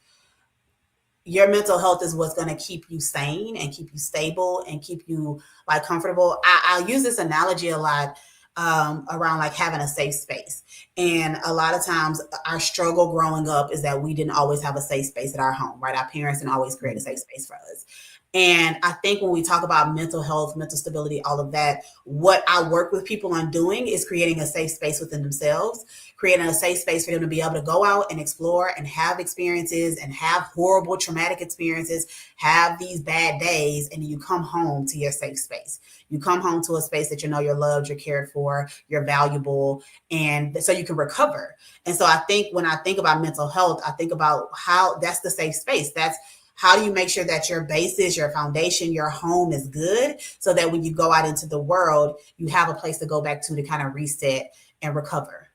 your mental health is what's going to keep you sane and keep you stable and keep you like comfortable. I use this analogy a lot around like having a safe space. And a lot of times our struggle growing up is that we didn't always have a safe space at our home, right? Our parents didn't always create a safe space for us. And I think when we talk about mental health, mental stability, all of that, what I work with people on doing is creating a safe space within themselves, creating a safe space for them to be able to go out and explore and have experiences and have horrible traumatic experiences, have these bad days, and then you come home to your safe space. You come home to a space that you know you're loved, you're cared for, you're valuable, and so you can recover. And so I think when I think about mental health, I think about how that's the safe space. That's how do you make sure that your basis, your foundation, your home is good so that when you go out into the world, you have a place to go back to kind of reset and recover.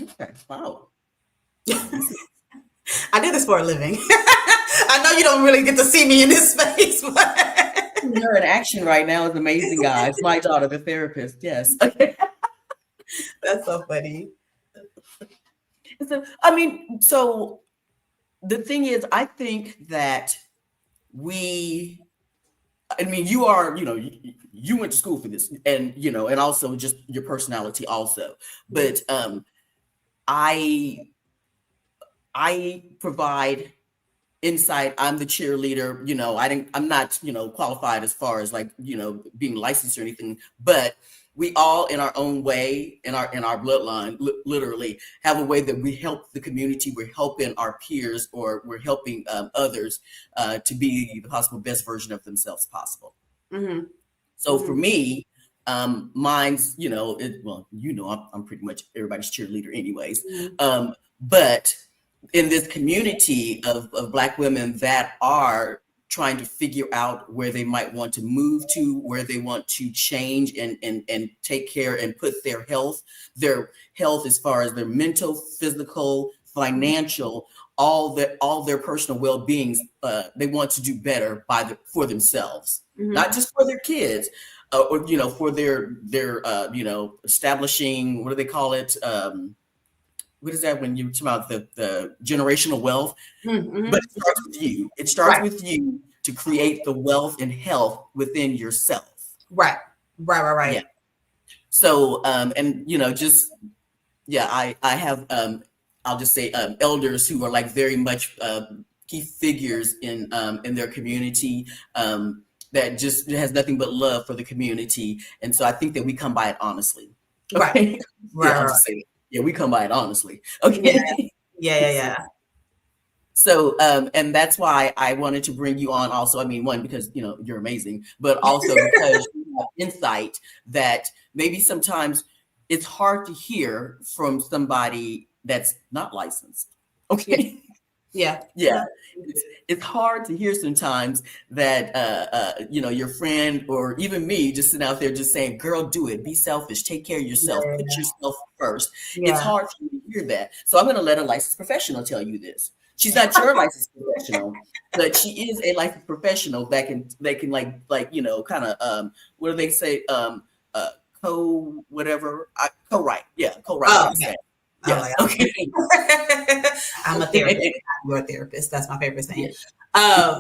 Okay. Wow. I do this for a living. I know you don't really get to see me in this space, but Her in action right now is amazing, guys. My daughter, the therapist. Yes. Okay. that's so funny. So, I mean, so the thing is, I think that we, I mean, you are, you went to school for this, and and also just your personality also. But I provide insight. I'm the cheerleader. I'm not, qualified as far as like, being licensed or anything, but we all in our own way, in our bloodline, literally have a way that we help the community. We're helping our peers, or we're helping others to be the possible best version of themselves possible. Mm-hmm. So Mm-hmm. for me, mine's, I'm pretty much everybody's cheerleader anyways. Mm-hmm. But in this community of Black women that are trying to figure out where they might want to move to, where they want to change and take care and put their health as far as their mental, physical, financial, all their personal well-beings, they want to do better for themselves, not just for their kids, or for their establishing, what do they call it? What is that when you talk about the generational wealth? Mm-hmm. But it starts with you. It starts with you to create the wealth and health within yourself. Right. Yeah. So, and just, yeah, I have, I'll just say, elders who are like very much key figures in their community, that just has nothing but love for the community. And so I think that we come by it honestly. Okay. Right. Yeah, I'll just say it. Yeah, we come by it honestly. Okay. Yeah. So, and that's why I wanted to bring you on also. I mean, one, because, you're amazing, but also because you have insight that maybe sometimes it's hard to hear from somebody that's not licensed. Okay. Yeah. It's hard to hear sometimes that, your friend or even me just sitting out there just saying, girl, do it. Be selfish. Take care of yourself. Put yourself first. Yeah. It's hard for you to hear that. So I'm going to let a licensed professional tell you this. She's not your licensed professional, but she is a licensed professional that can kind of, what do they say? Co-write. Yeah. Co-write. Oh, okay. Yeah. Okay. I'm a therapist. You're a therapist. That's my favorite saying. Yes. No.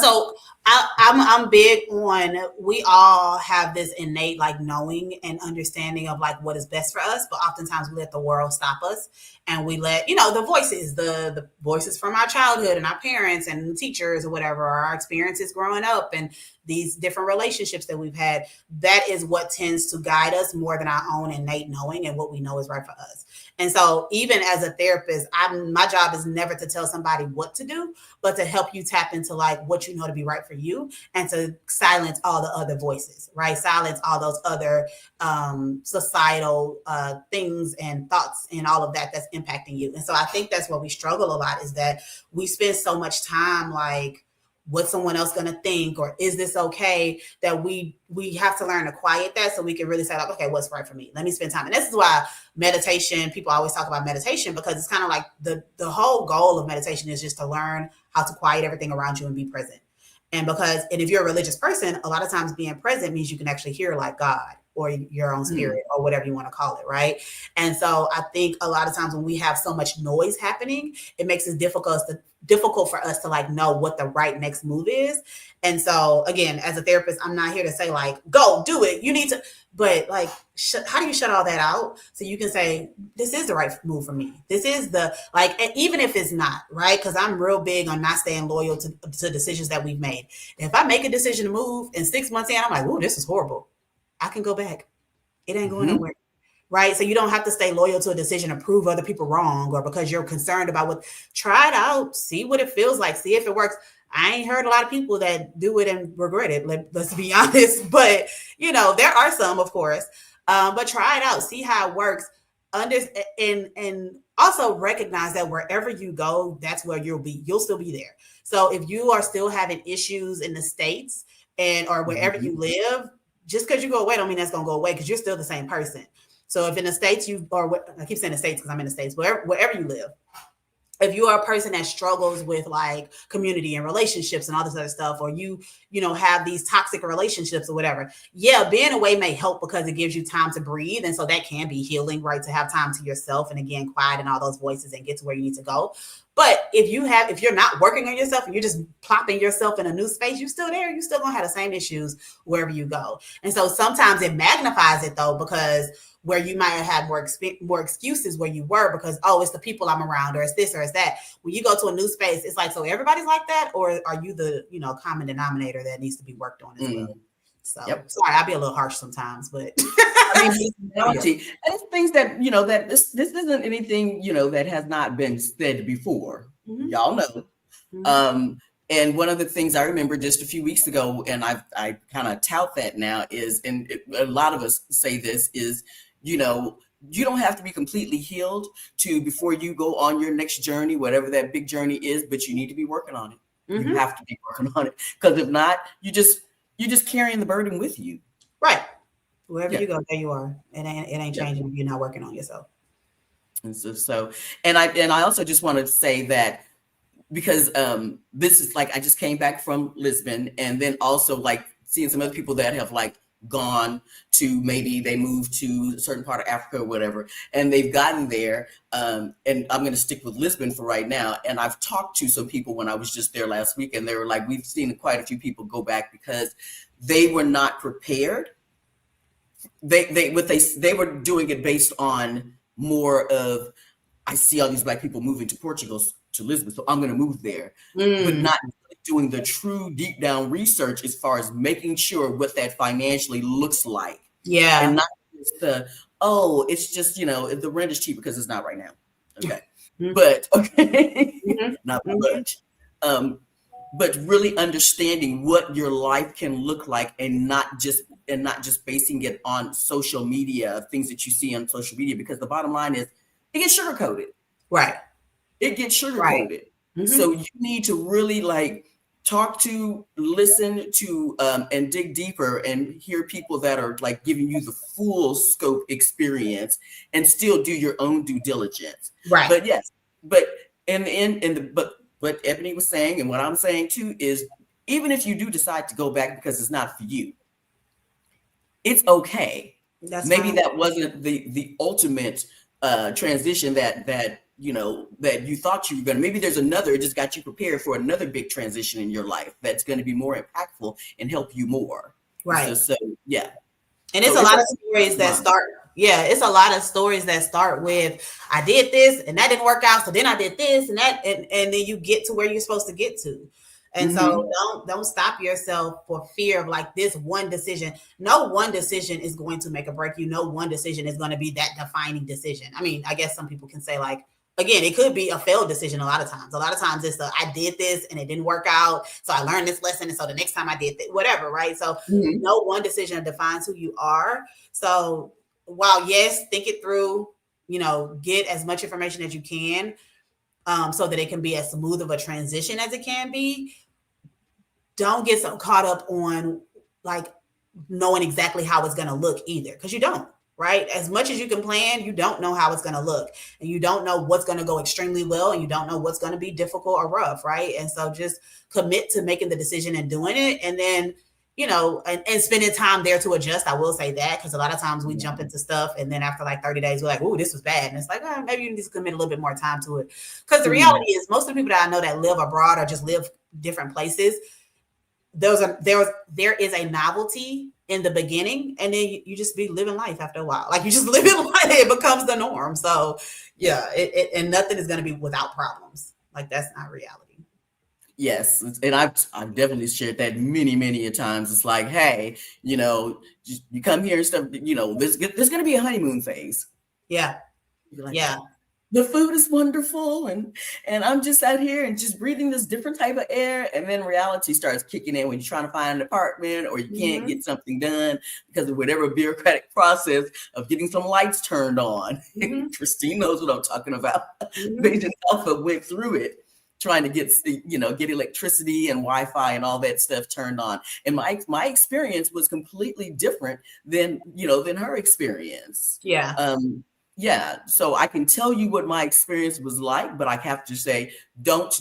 So I'm big on, we all have this innate like knowing and understanding of like what is best for us, but oftentimes we let the world stop us, and we let the voices from our childhood and our parents and teachers or whatever, or our experiences growing up and these different relationships that we've had. That is what tends to guide us more than our own innate knowing and what we know is right for us. And so even as a therapist, my job is never to tell somebody what to do, but to help you tap into like what you know to be right for you, and to silence all the other voices, right? Silence all those other societal things and thoughts and all of that that's impacting you. And so I think that's where we struggle a lot, is that we spend so much time like, what's someone else going to think, or is this okay, that we have to learn to quiet that so we can really say like, okay, what's right for me? Let me spend time. And this is why meditation, people always talk about meditation, because it's kind of like the whole goal of meditation is just to learn how to quiet everything around you and be present. And if you're a religious person, a lot of times being present means you can actually hear like God or your own spirit or whatever you want to call it, right? And so I think a lot of times when we have so much noise happening, it makes it difficult for us to like know what the right next move is. And so again, as a therapist, I'm not here to say like, go do it, you need to, but like, how do you shut all that out so you can say, this is the right move for me? This is the, like, and even if it's not, right? Because I'm real big on not staying loyal to decisions that we've made. If I make a decision to move and 6 months in, I'm like, oh, this is horrible, I can go back. It ain't going nowhere. Right. So you don't have to stay loyal to a decision to prove other people wrong, or because you're concerned about try it out, see what it feels like, see if it works. I ain't heard a lot of people that do it and regret it. Let's be honest. But, there are some, of course, but try it out, see how it works. And also recognize that wherever you go, that's where you'll still be there. So if you are still having issues in the States or wherever you live, just because you go away don't mean that's going to go away, because you're still the same person. So if in the States I keep saying the States because I'm in the States, wherever you live, if you are a person that struggles with like community and relationships and all this other stuff, or you have these toxic relationships or whatever, yeah, being away may help because it gives you time to breathe. And so that can be healing, right? To have time to yourself and again, quiet and all those voices and get to where you need to go. But if you're not working on yourself and you're just plopping yourself in a new space, you're still there. You're still going to have the same issues wherever you go. And so sometimes it magnifies it though, because where you might have had more excuses where you were because, oh, it's the people I'm around, or it's this or it's that. When you go to a new space, it's like, so everybody's like that, or are you the common denominator that needs to be worked on as well? So sorry, I'll be a little harsh sometimes, but I mean, reality, and it's things that that this isn't anything that has not been said before. Y'all know. And one of the things I remember just a few weeks ago, and I kind of tout that now is, and a lot of us say this is, you don't have to be completely healed before you go on your next journey, whatever that big journey is, but you need to be working on it. You have to be working on it, because if not, you're just carrying the burden with you. Right. Wherever you go, there you are. It ain't changing if you're not working on yourself. And and I also just want to say that, because this is like, I just came back from Lisbon, and then also like seeing some other people that have like gone to, maybe they moved to a certain part of Africa or whatever, and they've gotten there. And I'm going to stick with Lisbon for right now. And I've talked to some people when I was just there last week, and they were like, we've seen quite a few people go back because they were not prepared. They were doing it based on more of, I see all these Black people moving to Portugal, to Lisbon, so I'm going to move there, but not doing the true deep down research as far as making sure what that financially looks like. Yeah. And not just it's just, the rent is cheap, because it's not right now. Okay. But not much. But really understanding what your life can look like, and not just basing it on social media, things that you see on social media, because the bottom line is it gets sugarcoated. Right. It gets sugarcoated. Right. So you need to really like talk to, listen to, and dig deeper and hear people that are like giving you the full scope experience, and still do your own due diligence. Right. But yes, but but what Ebony was saying, and what I'm saying too, is even if you do decide to go back because it's not for you, it's okay. Maybe fine. That wasn't the ultimate transition that you thought you were going to. Maybe there's another, it just got you prepared for another big transition in your life that's going to be more impactful and help you more. Right. So yeah. And it's a lot of stories that start. Yeah, it's a lot of stories that start with, I did this and that didn't work out, so then I did this and that, and then you get to where you're supposed to get to. And so don't stop yourself for fear of like this one decision. No one decision is going to make or break you. No one decision is going to be that defining decision. I mean, I guess some people can say like, again, it could be a failed decision a lot of times. A lot of times it's I did this and it didn't work out, so I learned this lesson, and so the next time I did whatever, right? So no one decision defines who you are. So while yes, think it through, get as much information as you can, so that it can be as smooth of a transition as it can be. Don't get so caught up on like knowing exactly how it's going to look either, because you don't. Right? As much as you can plan, you don't know how it's going to look, and you don't know what's going to go extremely well, and you don't know what's going to be difficult or rough. Right? And so just commit to making the decision and doing it. And then, and spending time there to adjust. I will say that, because a lot of times we jump into stuff, and then after like 30 days, we're like, oh, this was bad. And it's like, maybe you need to commit a little bit more time to it. Because the reality is, most of the people that I know that live abroad or just live different places, there is a novelty in the beginning, and then you just be living life after a while. Like you just living life, it becomes the norm. So yeah, and nothing is going to be without problems. Like that's not reality. Yes, and I've definitely shared that many a times. It's like, hey, you come here and stuff. There's going to be a honeymoon phase. Yeah, like, yeah. The food is wonderful, and I'm just out here and just breathing this different type of air, and then reality starts kicking in when you're trying to find an apartment, or you can't get something done because of whatever bureaucratic process of getting some lights turned on. Christine knows what I'm talking about. They just went through it. trying to get electricity and Wi-Fi and all that stuff turned on. And my experience was completely different than her experience. Yeah. Yeah. So I can tell you what my experience was like, but I have to say, don't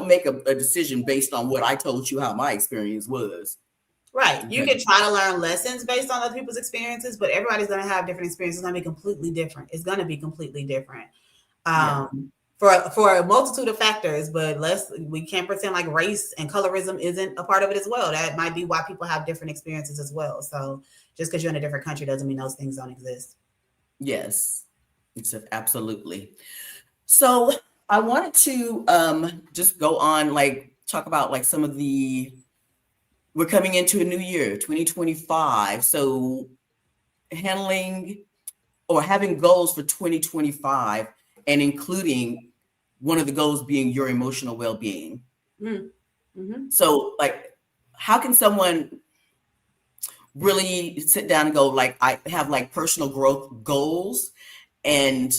make a decision based on what I told you how my experience was. Right. You can try to learn lessons based on other people's experiences, but everybody's going to have different experiences. It's going to be completely different. It's going to be completely different. For a multitude of factors, but we can't pretend like race and colorism isn't a part of it as well. That might be why people have different experiences as well. So just because you're in a different country doesn't mean those things don't exist. Yes, absolutely. So I wanted to just go on, talk about some of we're coming into a new year, 2025. So handling or having goals for 2025 and including one of the goals being your emotional well-being. Mm-hmm. So how can someone really sit down and go, I have personal growth goals and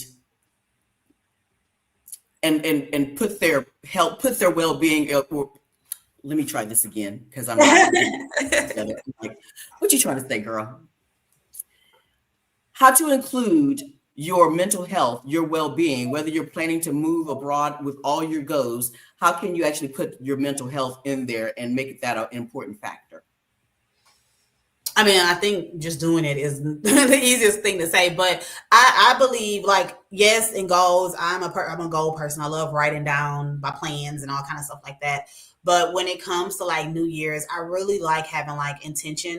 put their well-being, or let me try this again because I'm not together. What you trying to say, girl? How to include your mental health, your well-being, whether you're planning to move abroad with all your goals, how can you actually put your mental health in there and make that an important factor? I mean, I think just doing it is the easiest thing to say, but I believe yes, in goals, I'm a goal person. I love writing down my plans and all kind of stuff like that. But when it comes to New Year's, I really like having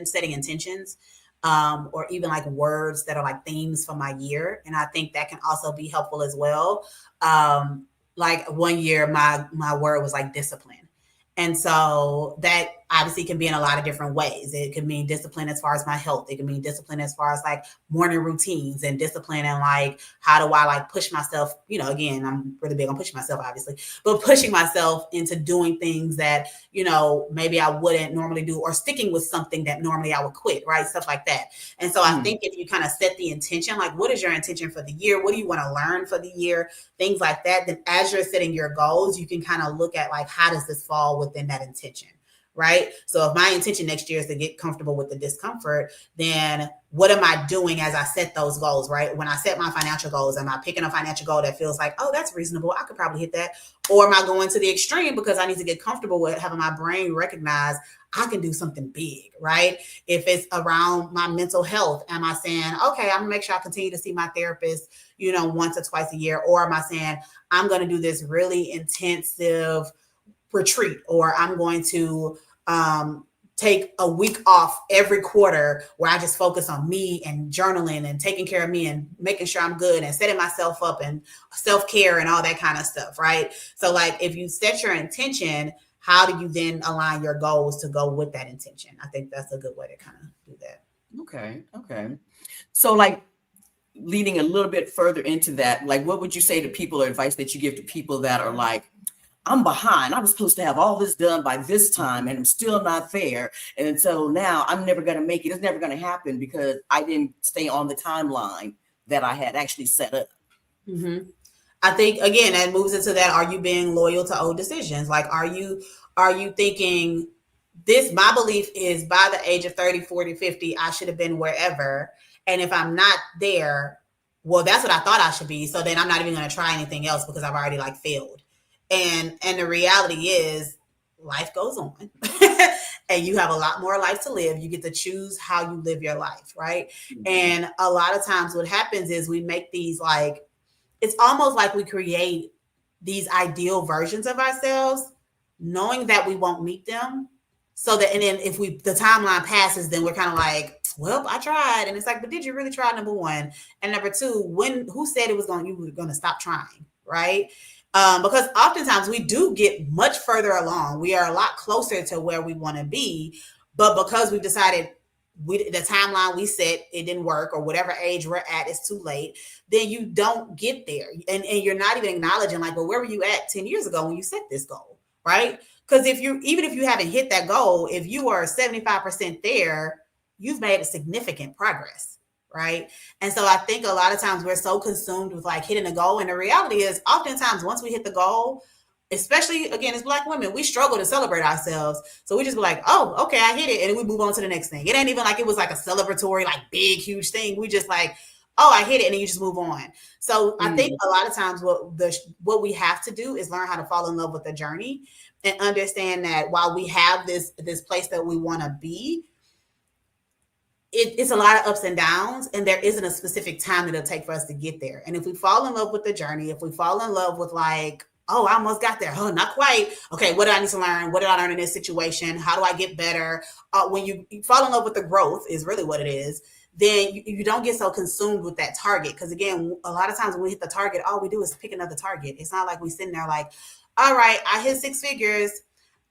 setting intentions, or even words that are themes for my year. And I think that can also be helpful as well. 1 year, my word was discipline. And so that obviously can be in a lot of different ways. It can mean discipline as far as my health. It can mean discipline as far as morning routines, and discipline and how do I push myself, again, I'm really big on pushing myself, obviously, but pushing myself into doing things that, maybe I wouldn't normally do, or sticking with something that normally I would quit, right? Stuff like that. And so I think if you kind of set the intention, what is your intention for the year? What do you want to learn for the year? Things like that. Then as you're setting your goals, you can kind of look at how does this fall within that intention? Right. So if my intention next year is to get comfortable with the discomfort, then what am I doing as I set those goals? Right. When I set my financial goals, am I picking a financial goal that feels oh, that's reasonable, I could probably hit that? Or am I going to the extreme because I need to get comfortable with having my brain recognize I can do something big? Right. If it's around my mental health, am I saying, okay, I'm gonna make sure I continue to see my therapist, once or twice a year? Or am I saying I'm going to do this really intensive retreat, or I'm going to take a week off every quarter where I just focus on me and journaling and taking care of me and making sure I'm good and setting myself up and self-care and all that kind of stuff, right? So if you set your intention, how do you then align your goals to go with that intention? I think that's a good way to kind of do that. Okay. So leading a little bit further into that, what would you say to people, or advice that you give to people that are I'm behind. I was supposed to have all this done by this time and I'm still not there. And so now I'm never going to make it. It's never going to happen because I didn't stay on the timeline that I had actually set up. Mm-hmm. I think, again, that moves into that. Are you being loyal to old decisions? Are you thinking this, my belief is by the age of 30, 40, 50, I should have been wherever. And if I'm not there, well, that's what I thought I should be. So then I'm not even going to try anything else because I've already failed. And the reality is life goes on and you have a lot more life to live. You get to choose how you live your life. Right. Mm-hmm. And a lot of times what happens is we make these it's almost we create these ideal versions of ourselves, knowing that we won't meet them. So that, and then if the timeline passes, then we're kind of well, I tried. And it's but did you really try? Number one. And number two, who said you were going to stop trying? Right. Because oftentimes we do get much further along. We are a lot closer to where we want to be, but because we've decided the timeline we set, it didn't work, or whatever age we're at, it's too late, then you don't get there. And you're not even acknowledging well, where were you at 10 years ago when you set this goal? Right. Because even if you haven't hit that goal, if you are 75% there, you've made a significant progress. Right. And so I think a lot of times we're so consumed with hitting a goal. And the reality is oftentimes once we hit the goal, especially again as Black women, we struggle to celebrate ourselves. So we just be like, oh, okay, I hit it, and then we move on to the next thing. It ain't even like it was like a celebratory, like big, huge thing. We just like, oh, I hit it, and then you just move on. So I think a lot of times what we have to do is learn how to fall in love with the journey and understand that while we have this place that we want to be, it's a lot of ups and downs, and there isn't a specific time that it'll take for us to get there. And if we fall in love with the journey, if we fall in love with like, oh, I almost got there. Oh, not quite. Okay, what did I need to learn? What did I learn in this situation? How do I get better? When you fall in love with the growth is really what it is. Then you don't get so consumed with that target. Because again, a lot of times when we hit the target, all we do is pick another target. It's not like we sitting there like, all right, I hit 6 figures.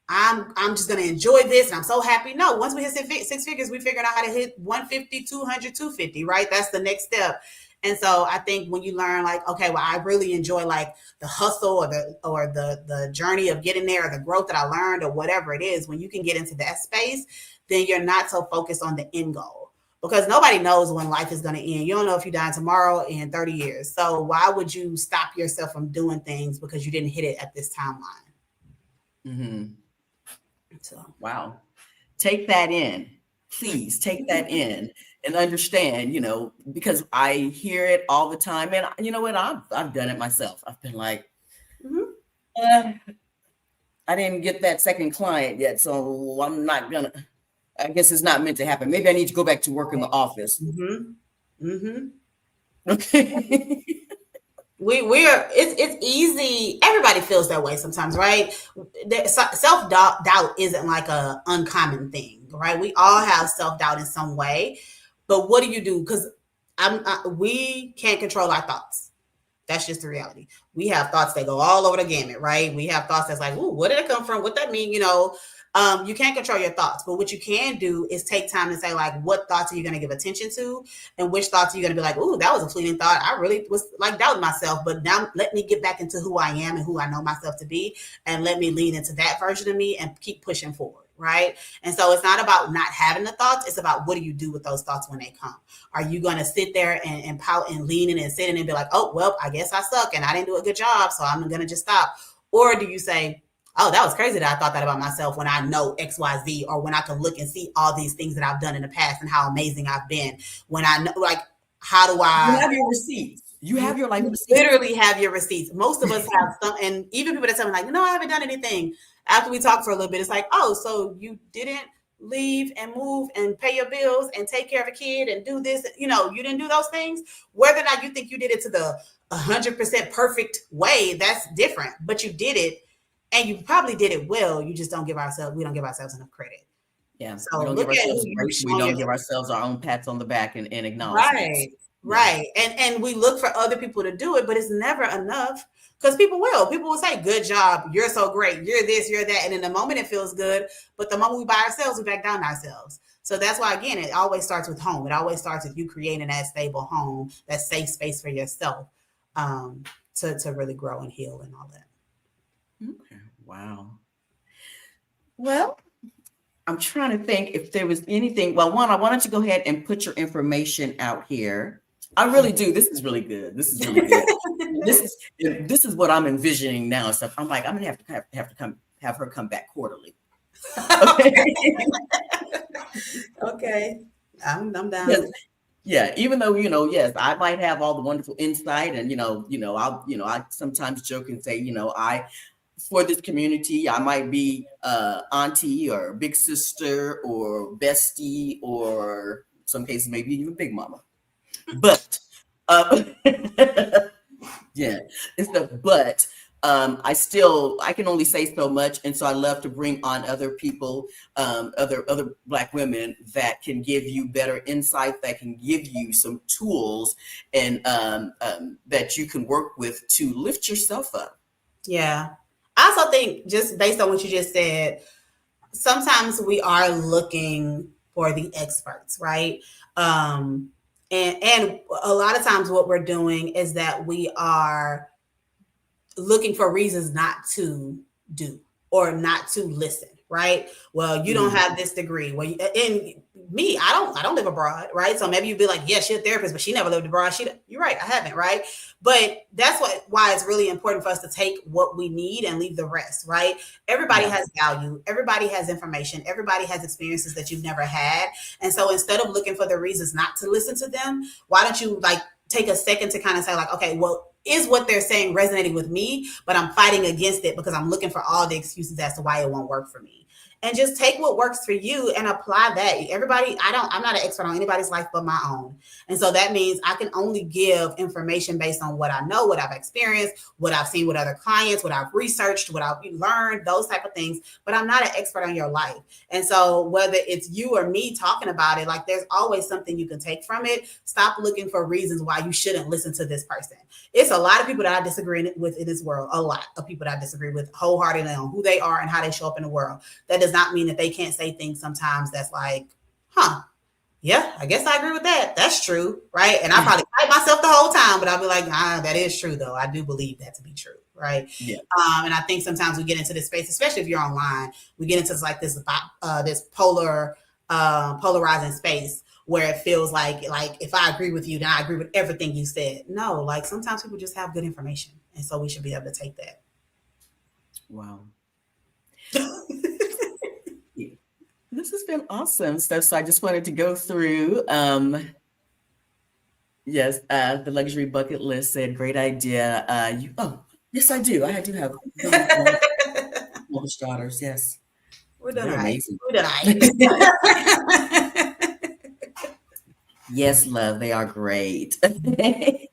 I'm just going to enjoy this and I'm so happy. No, once we hit 6 figures, we figured out how to hit 150, 200, 250, right? That's the next step. And so I think when you learn like, okay, well, I really enjoy like the hustle or the journey of getting there, or the growth that I learned or whatever it is, when you can get into that space, then you're not so focused on the end goal, because nobody knows when life is going to end. You don't know if you die tomorrow in 30 years. So why would you stop yourself from doing things because you didn't hit it at this timeline? Mm-hmm. So, wow. Take that in. Please take that in and understand, because I hear it all the time. And you know what? I've done it myself. I've been like, I didn't get that second client yet, so I'm not gonna. I guess it's not meant to happen. Maybe I need to go back to work in the office. Okay. It's easy. Everybody feels that way sometimes, right? Self-doubt isn't like a uncommon thing, right? We all have self-doubt in some way, but what do you do? Because we can't control our thoughts. That's just the reality. We have thoughts that go all over the gamut, right? We have thoughts that's like, ooh, where did it come from? What that mean? You can't control your thoughts, but what you can do is take time to say, like, what thoughts are you going to give attention to, and which thoughts are you going to be like, ooh, that was a fleeting thought. I really was like doubting myself, but now let me get back into who I am and who I know myself to be, and let me lean into that version of me and keep pushing forward. Right. And so it's not about not having the thoughts. It's about, what do you do with those thoughts when they come? Are you going to sit there and pout and lean in and sit in and be like, oh, well, I guess I suck and I didn't do a good job, so I'm going to just stop? Or do you say, oh, that was crazy that I thought that about myself, when I know X, Y, Z, or when I can look and see all these things that I've done in the past and how amazing I've been, when I know, like, how do I... You have your receipts. You have your life receipts. Literally have your receipts. Most of us have some, and even people that tell me like, no, I haven't done anything. After we talk for a little bit, it's like, oh, so you didn't leave and move and pay your bills and take care of a kid and do this. You didn't do those things. Whether or not you think you did it to the 100% perfect way, that's different. But you did it, and you probably did it well. You just we don't give ourselves enough credit. Yeah. So we don't give ourselves grace. We don't give ourselves our own pats on the back and acknowledgments. Right. And we look for other people to do it, but it's never enough, because people will say, good job, you're so great, you're this, you're that. And in the moment it feels good, but the moment we by ourselves, we back down ourselves. So that's why, again, it always starts with home. It always starts with you creating that stable home, that safe space for yourself, to really grow and heal and all that. Okay. Wow. Well, I'm trying to think if there was anything. Well, one, I wanted to go ahead and put your information out here. I really do. This is really good. This is really good. This is what I'm envisioning now. So I'm like, I'm gonna have her come back quarterly. Okay. Okay. I'm down. Yes. Yeah. Even though, yes, I might have all the wonderful insight, and I sometimes joke and say, for this community, I might be auntie or big sister or bestie, or some cases maybe even big mama. But yeah, I can only say so much, and so I love to bring on other people, other Black women that can give you better insight, that can give you some tools, and that you can work with to lift yourself up. Yeah. I also think, just based on what you just said, sometimes we are looking for the experts, right? And a lot of times what we're doing is that we are looking for reasons not to do or not to listen, right? Well, you don't have this degree. Well, and me, I don't live abroad, right? So maybe you'd be like, yeah, she's a therapist, but she never lived abroad. You're right, I haven't, right? But that's why it's really important for us to take what we need and leave the rest, right? Everybody has value. Everybody has information. Everybody has experiences that you've never had. And so instead of looking for the reasons not to listen to them, why don't you like take a second to kind of say like, okay, well, is what they're saying resonating with me, but I'm fighting against it because I'm looking for all the excuses as to why it won't work for me. And just take what works for you and apply that. Everybody, I'm not an expert on anybody's life but my own. And so that means I can only give information based on what I know, what I've experienced, what I've seen with other clients, what I've researched, what I've learned, those type of things. But I'm not an expert on your life. And so whether it's you or me talking about it, like there's always something you can take from it. Stop looking for reasons why you shouldn't listen to this person. It's a lot of people that I disagree with in this world, a lot of people that I disagree with wholeheartedly on who they are and how they show up in the world. That does not mean that they can't say things sometimes that's like, yeah, I guess I agree with that. That's true, right? And I probably fight myself the whole time, but I'll be like, that is true, though. I do believe that to be true, right? Yeah. And I think sometimes we get into this space, especially if you're online, we get into like this polarizing space where it feels like if I agree with you, then I agree with everything you said. No, like sometimes people just have good information, and so we should be able to take that. Wow. This has been awesome stuff. So I just wanted to go through. Yes, the luxury bucket list said, great idea. Yes, I do. I do have most daughters. Yes. We're done. Amazing. We're done. Yes, love. They are great. They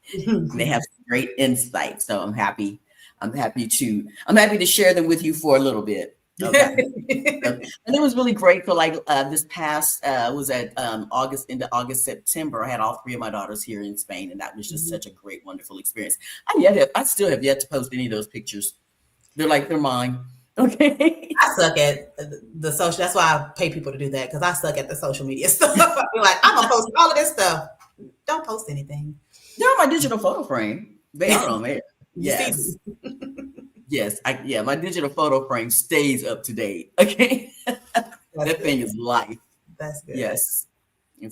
have great insight. So I'm happy to share them with you for a little bit. Okay. And it was really great for like this past was at into August, September. I had all three of my daughters here in Spain, and that was just such a great, wonderful experience. I still have yet to post any of those pictures. They're mine. Okay. I suck at the social. That's why I pay people to do that, because I suck at the social media stuff. You're like, I'm gonna post all of this stuff. Don't post anything. They're on my digital photo frame. They are on there. Yes. Yes, my digital photo frame stays up to date. Okay. That thing is life. That's good. Yes. And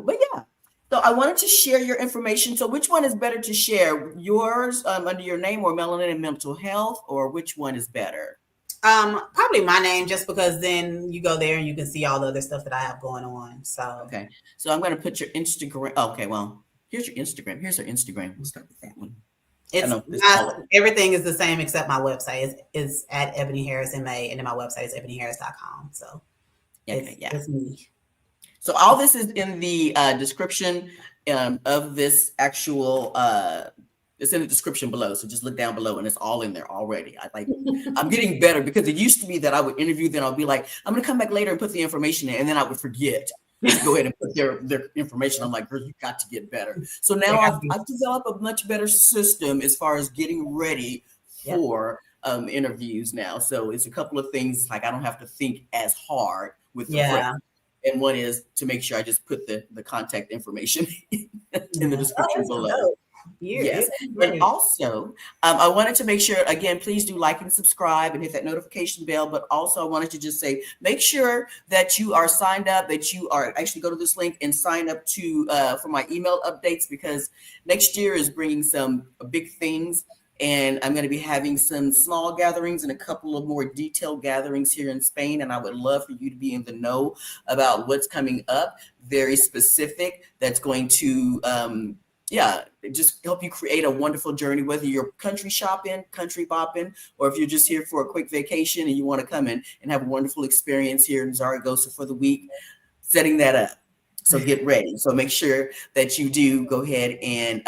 but yeah. So I wanted to share your information. So which one is better to share? Yours under your name, or Melanin Mental Health, or which one is better? Probably my name, just because then you go there and you can see all the other stuff that I have going on. So okay. So I'm going to put your Instagram. Okay, well, here's your Instagram. Here's our Instagram. We'll start with that one. Everything is the same except my website is at Eboni Harris MA, and then my website is eboniharris.com. So it's me. So all this is in the description of this actual. It's in the description below. So just look down below, and it's all in there already. I'm getting better, because it used to be that I would interview, then I'll be like, I'm going to come back later and put the information in, and then I would forget. Go ahead and put their information. I'm like, girl, you got to get better. So now I've developed a much better system as far as getting ready for interviews now. So it's a couple of things, like I don't have to think as hard with the prep. And one is to make sure I just put the contact information in the description below. Yes. And also, I wanted to make sure, again, please do like and subscribe and hit that notification bell. But also, I wanted to just say, make sure that you are signed up, that you are actually go to this link and sign up for my email updates, because next year is bringing some big things. And I'm going to be having some small gatherings and a couple of more detailed gatherings here in Spain. And I would love for you to be in the know about what's coming up, very specific, that's going to just help you create a wonderful journey, whether you're country shopping, country bopping, or if you're just here for a quick vacation and you want to come in and have a wonderful experience here in Zaragoza for the week, setting that up. So get ready. So make sure that you do go ahead and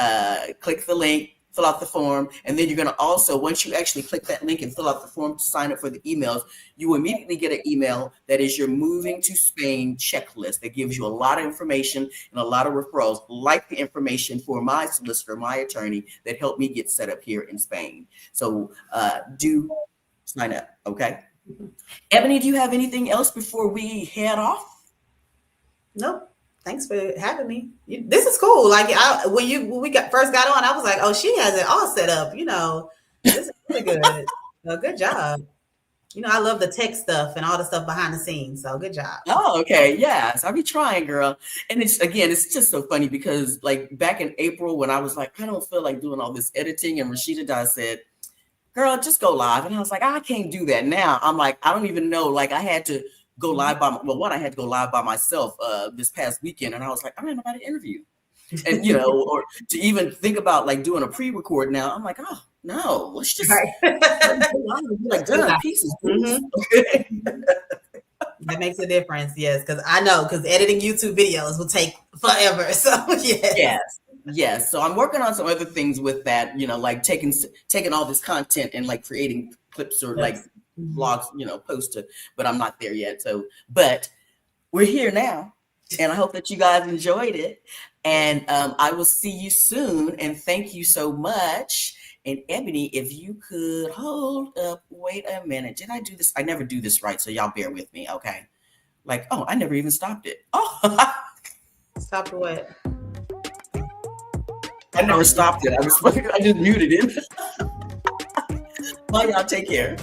click the link, fill out the form, and then you're going to also, once you actually click that link and fill out the form to sign up for the emails, you immediately get an email that is your moving to Spain checklist that gives you a lot of information and a lot of referrals, like the information for my solicitor, my attorney, that helped me get set up here in Spain. So do sign up, okay? Eboni, do you have anything else before we head off? Nope. Thanks for having me. This is cool. Like when we first got on, I was like, oh, she has it all set up. This is really good. Well, good job. I love the tech stuff and all the stuff behind the scenes. So good job. Oh, okay. Yes. I'll be trying, girl. And it's just so funny because like back in April when I was like, I don't feel like doing all this editing, and Rashida Dye said, girl, just go live. And I was like, I can't do that now. I'm like, I don't even know. Like I had to go live I had to go live by myself this past weekend. And I was like, I don't have nobody to interview. And or to even think about like doing a pre-record now. I'm like, oh no, let's just like done pieces. Okay. That makes a difference, yes, because I know because editing YouTube videos will take forever. So yes. So I'm working on some other things with that, like taking all this content and like creating clips or like vlogs, posted, but I'm not there yet. So, but we're here now, and I hope that you guys enjoyed it. And I will see you soon. And thank you so much. And Ebony, if you could hold up, wait a minute. Did I do this? I never do this right, so y'all bear with me, okay? Like, oh, I never even stopped it. Oh, stop what? I never stopped it. I just muted it. Well, y'all take care.